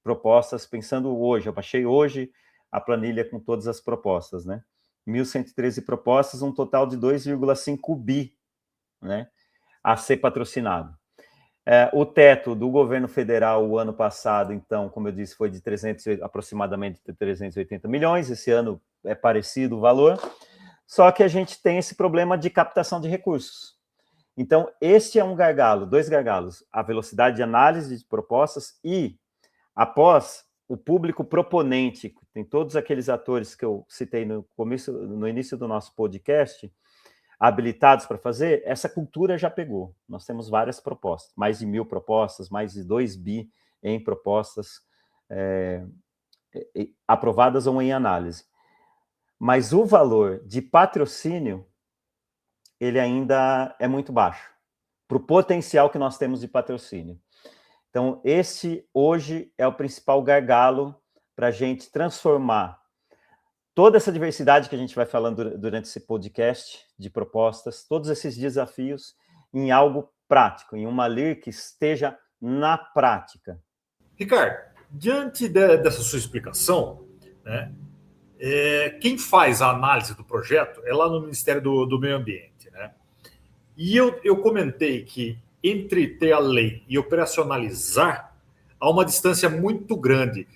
propostas, pensando hoje, eu baixei hoje a planilha com todas as propostas, né? 1.113 propostas, um total de 2,5 bi, né, a ser patrocinado. O teto do governo federal o ano passado, então, como eu disse, foi de aproximadamente 380 milhões, esse ano é parecido o valor, só que a gente tem esse problema de captação de recursos. Então, este é um gargalo, 2 gargalos, a velocidade de análise de propostas e, após o público proponente, tem todos aqueles atores que eu citei no início do nosso podcast, habilitados para fazer, essa cultura já pegou. Nós temos várias propostas, mais de 1.000 propostas, mais de 2 bi em propostas aprovadas ou em análise. Mas o valor de patrocínio, ele ainda é muito baixo, para o potencial que nós temos de patrocínio. Então, esse hoje é o principal gargalo para a gente transformar toda essa diversidade que a gente vai falando durante esse podcast de propostas, todos esses desafios em algo prático, em uma LIR que esteja na prática. Ricardo, diante dessa sua explicação, né, quem faz a análise do projeto é lá no Ministério do Meio Ambiente, né? E eu comentei que entre ter a lei e operacionalizar, há uma distância muito grande.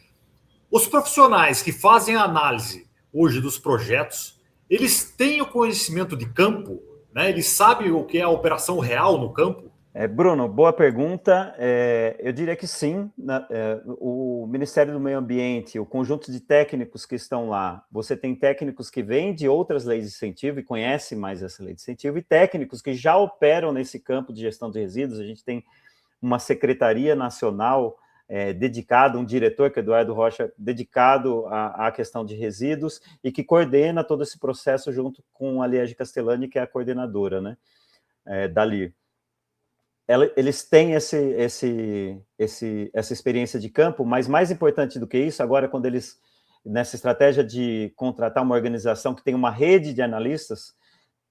Os profissionais que fazem a análise hoje dos projetos, eles têm o conhecimento de campo, né? Eles sabem o que é a operação real no campo? Bruno, boa pergunta. Eu diria que sim. O Ministério do Meio Ambiente, o conjunto de técnicos que estão lá, você tem técnicos que vêm de outras leis de incentivo e conhecem mais essa lei de incentivo, e técnicos que já operam nesse campo de gestão de resíduos. A gente tem uma secretaria nacional dedicada, um diretor, que é Eduardo Rocha, dedicado à questão de resíduos e que coordena todo esse processo junto com a Liege Castellani, que é a coordenadora, né, da LIR. Eles têm essa experiência de campo, mas mais importante do que isso, agora quando eles, nessa estratégia de contratar uma organização que tem uma rede de analistas,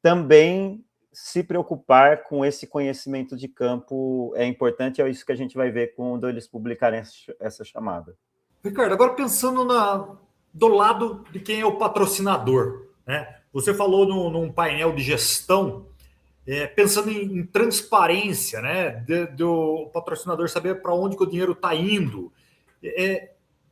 também se preocupar com esse conhecimento de campo é importante, é isso que a gente vai ver quando eles publicarem essa chamada. Ricardo, agora pensando do lado de quem é o patrocinador, né? Você falou num painel de gestão, pensando em transparência, né, do patrocinador saber para onde que o dinheiro está indo.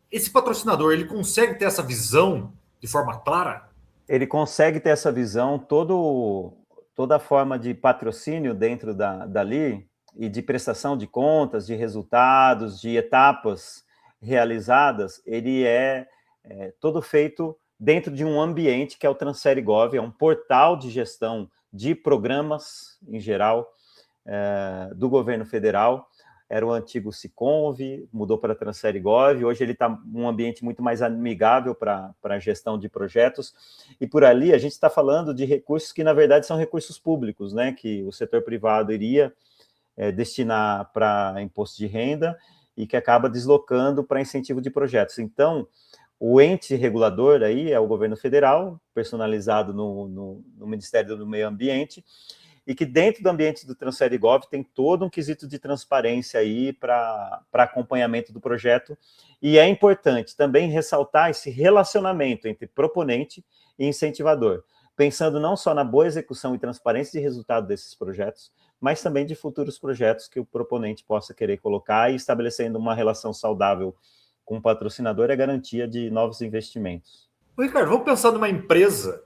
Esse patrocinador, ele consegue ter essa visão de forma clara? Ele consegue ter essa visão, toda a forma de patrocínio dentro da LIR e de prestação de contas, de resultados, de etapas realizadas, ele é todo feito dentro de um ambiente que é o Transfere.gov, é um portal de gestão de programas, em geral, do governo federal. Era o antigo Siconv, mudou para Transfere.gov, hoje ele está um ambiente muito mais amigável para a gestão de projetos, e por ali a gente está falando de recursos que, na verdade, são recursos públicos, né, que o setor privado iria destinar para imposto de renda e que acaba deslocando para incentivo de projetos. Então, o ente regulador aí é o governo federal, personalizado no Ministério do Meio Ambiente, e que dentro do ambiente do Transfere.gov tem todo um quesito de transparência aí para acompanhamento do projeto, e é importante também ressaltar esse relacionamento entre proponente e incentivador, pensando não só na boa execução e transparência de resultado desses projetos, mas também de futuros projetos que o proponente possa querer colocar, e estabelecendo uma relação saudável com o patrocinador é garantia de novos investimentos. Ricardo, vamos pensar numa empresa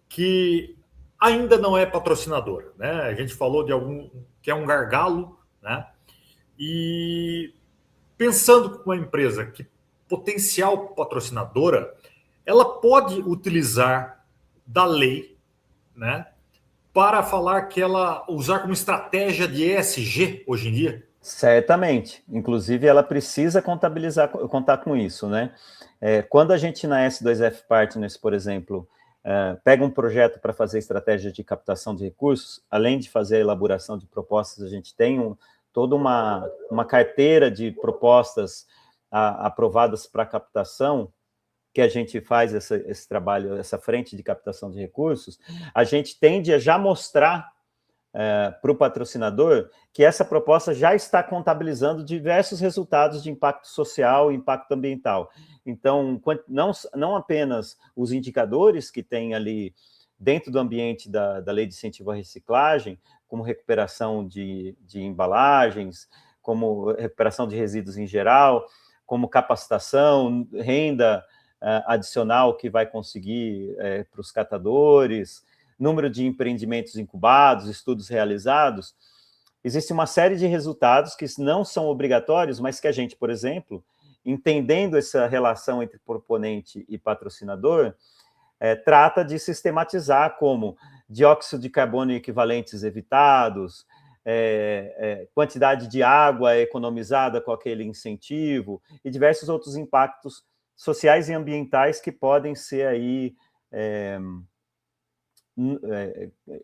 que ainda não é patrocinadora, né? A gente falou de algum que é um gargalo, né? E pensando com uma empresa que potencial patrocinadora, ela pode utilizar da lei, né, para falar que ela usar como estratégia de ESG hoje em dia? Certamente. Inclusive, ela precisa contar com isso, né? Quando a gente na S2F Partners, por exemplo, pega um projeto para fazer estratégia de captação de recursos, além de fazer a elaboração de propostas, a gente tem toda uma carteira de propostas aprovadas para captação, que a gente faz esse trabalho, essa frente de captação de recursos, a gente tende a já mostrar para o patrocinador que essa proposta já está contabilizando diversos resultados de impacto social e impacto ambiental. Então, não apenas os indicadores que tem ali dentro do ambiente da Lei de Incentivo à Reciclagem, como recuperação de embalagens, como recuperação de resíduos em geral, como capacitação, renda adicional que vai conseguir para os catadores, número de empreendimentos incubados, estudos realizados. Existe uma série de resultados que não são obrigatórios, mas que a gente, por exemplo, entendendo essa relação entre proponente e patrocinador, trata de sistematizar como dióxido de carbono equivalentes evitados, quantidade de água economizada com aquele incentivo e diversos outros impactos sociais e ambientais que podem ser aí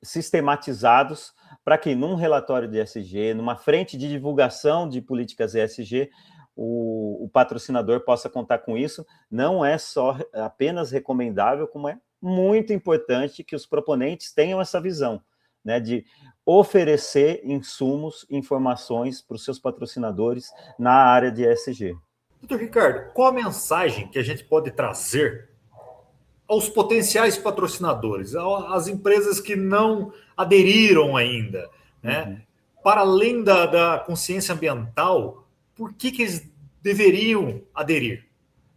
sistematizados para que num relatório de ESG, numa frente de divulgação de políticas ESG, o patrocinador possa contar com isso. Não é só apenas recomendável, como é muito importante que os proponentes tenham essa visão, né, de oferecer insumos, informações para os seus patrocinadores na área de ESG. Doutor Ricardo, qual a mensagem que a gente pode trazer aos potenciais patrocinadores, às empresas que não aderiram ainda, né? Para além da consciência ambiental, por que eles deveriam aderir?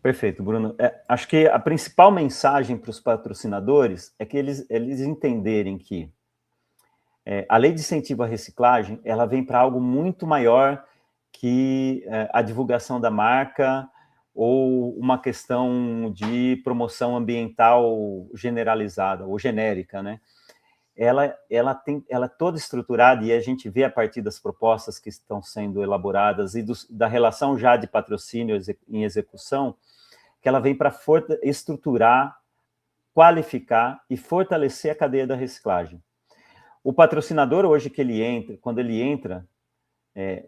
Perfeito, Bruno. Acho que a principal mensagem para os patrocinadores é que eles entenderem que a lei de incentivo à reciclagem, ela vem para algo muito maior que a divulgação da marca ou uma questão de promoção ambiental generalizada ou genérica, né? Ela é toda estruturada, e a gente vê a partir das propostas que estão sendo elaboradas e da relação já de patrocínio em execução, que ela vem para estruturar, qualificar e fortalecer a cadeia da reciclagem. O patrocinador hoje quando ele entra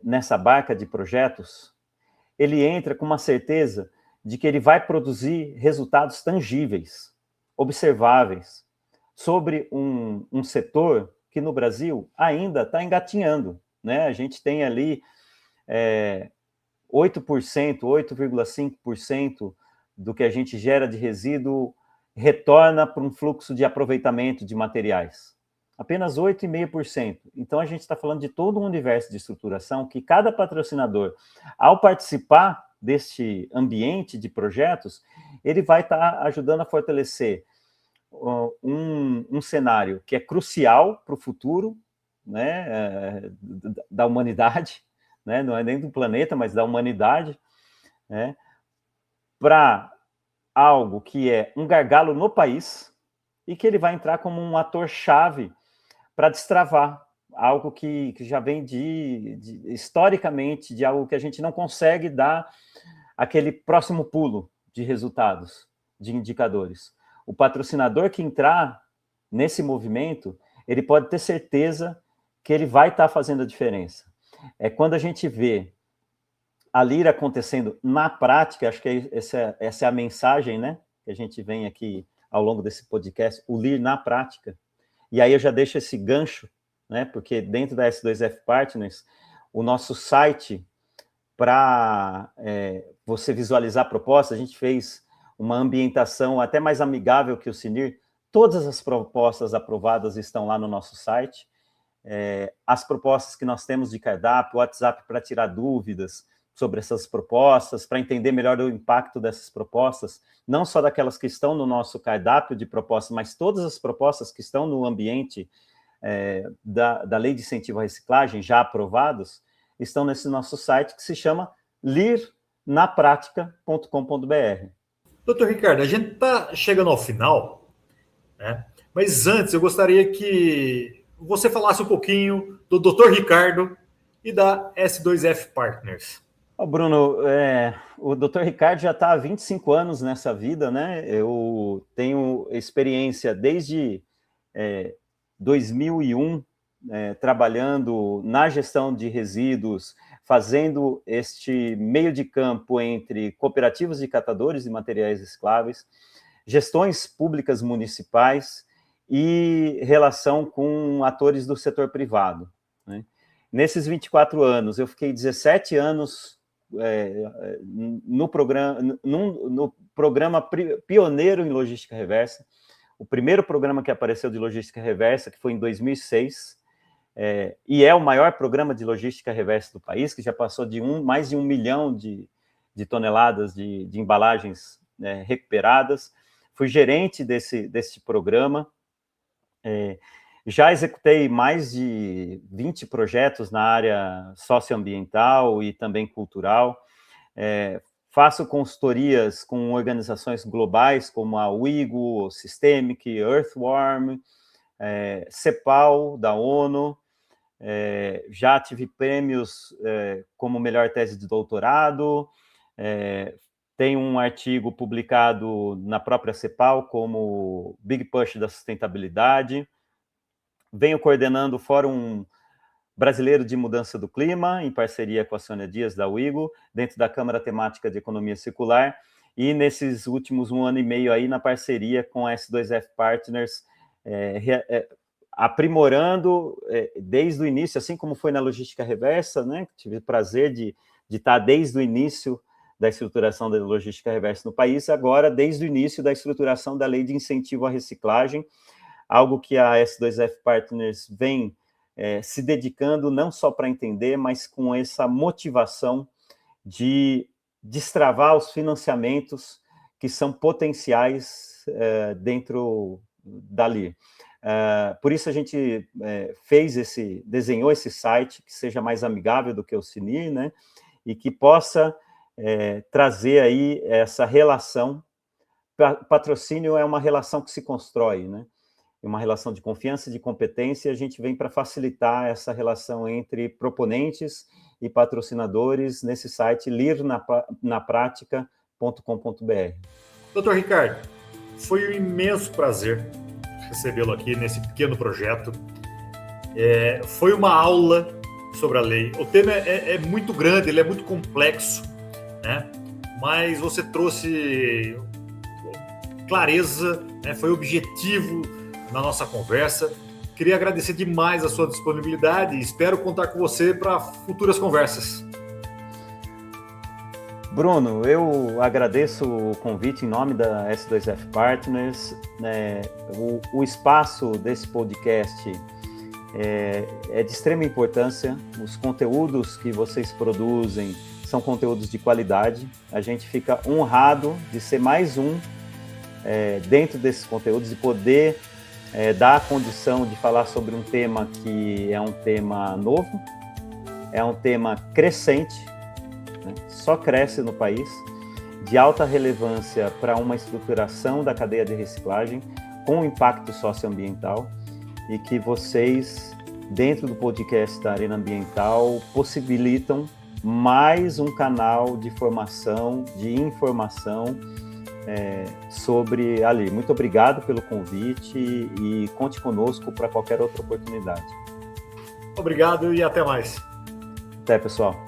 nessa barca de projetos, ele entra com uma certeza de que ele vai produzir resultados tangíveis, observáveis, sobre um setor que no Brasil ainda está engatinhando, né? A gente tem ali 8%, 8,5% do que a gente gera de resíduo retorna para um fluxo de aproveitamento de materiais. Apenas 8,5%. Então, a gente está falando de todo um universo de estruturação que cada patrocinador, ao participar deste ambiente de projetos, ele vai estar ajudando a fortalecer um cenário que é crucial para o futuro, né, da humanidade, né, não é nem do planeta, mas da humanidade, né, para algo que é um gargalo no país e que ele vai entrar como um ator-chave para destravar algo que já vem historicamente de algo que a gente não consegue dar aquele próximo pulo de resultados, de indicadores. O patrocinador que entrar nesse movimento, ele pode ter certeza que ele vai estar fazendo a diferença. É quando a gente vê a Lear acontecendo na prática, acho que essa é a mensagem, né, que a gente vem aqui ao longo desse podcast, o Lear na prática. E aí eu já deixo esse gancho, né, porque dentro da S2F Partners, o nosso site, para você visualizar a proposta, a gente fez uma ambientação até mais amigável que o CINIR. Todas as propostas aprovadas estão lá no nosso site. As propostas que nós temos de cardápio, WhatsApp para tirar dúvidas sobre essas propostas, para entender melhor o impacto dessas propostas, não só daquelas que estão no nosso cardápio de propostas, mas todas as propostas que estão no ambiente da Lei de Incentivo à Reciclagem, já aprovados, estão nesse nosso site, que se chama learnapratica.com.br. Doutor Ricardo, a gente está chegando ao final, né? Mas antes eu gostaria que você falasse um pouquinho do Dr. Ricardo e da S2F Partners. Bruno, o Dr. Ricardo já está há 25 anos nessa vida, né? Eu tenho experiência desde 2001, trabalhando na gestão de resíduos, fazendo este meio de campo entre cooperativas de catadores de materiais recicláveis, gestões públicas municipais e relação com atores do setor privado, né? Nesses 24 anos, eu fiquei 17 anos no programa pioneiro em logística reversa, o primeiro programa que apareceu de logística reversa, que foi em 2006, e é o maior programa de logística reversa do país, que já passou de mais de 1 milhão de toneladas de embalagens recuperadas. Fui gerente desse programa, já executei mais de 20 projetos na área socioambiental e também cultural. Faço consultorias com organizações globais como a Uyghur, Systemic, Earthworm, CEPAL, da ONU, já tive prêmios como melhor tese de doutorado, tem um artigo publicado na própria CEPAL como Big Push da Sustentabilidade, venho coordenando o Fórum Brasileiro de Mudança do Clima, em parceria com a Sônia Dias, da UIGO, dentro da Câmara Temática de Economia Circular, e nesses últimos 1 ano e meio aí na parceria com a S2F Partners, aprimorando desde o início, assim como foi na logística reversa, né? Tive o prazer de estar desde o início da estruturação da logística reversa no país, agora desde o início da estruturação da lei de incentivo à reciclagem, algo que a S2F Partners vem se dedicando não só para entender, mas com essa motivação de destravar os financiamentos que são potenciais dentro dali. Por isso a gente desenhou esse site que seja mais amigável do que o CNI, né? E que possa trazer aí essa relação. Patrocínio é uma relação que se constrói, né? Uma relação de confiança e de competência, e a gente vem para facilitar essa relação entre proponentes e patrocinadores nesse site lirnapratica.com.br. Doutor Ricardo, foi um imenso prazer recebê-lo aqui nesse pequeno projeto. Foi uma aula sobre a lei. O tema é muito grande, ele é muito complexo, né? Mas você trouxe clareza, né? Foi objetivo na nossa conversa. Queria agradecer demais a sua disponibilidade e espero contar com você para futuras conversas. Bruno, eu agradeço o convite em nome da S2F Partners. O espaço desse podcast é de extrema importância. Os conteúdos que vocês produzem são conteúdos de qualidade. A gente fica honrado de ser mais um dentro desses conteúdos e poder dar a condição de falar sobre um tema que é um tema novo, é um tema crescente, né? Só cresce no país, de alta relevância para uma estruturação da cadeia de reciclagem com impacto socioambiental, e que vocês, dentro do podcast da Arena Ambiental, possibilitam mais um canal de formação, de informação sobre a lei. Muito obrigado pelo convite e conte conosco para qualquer outra oportunidade. Obrigado e até mais. Até, pessoal.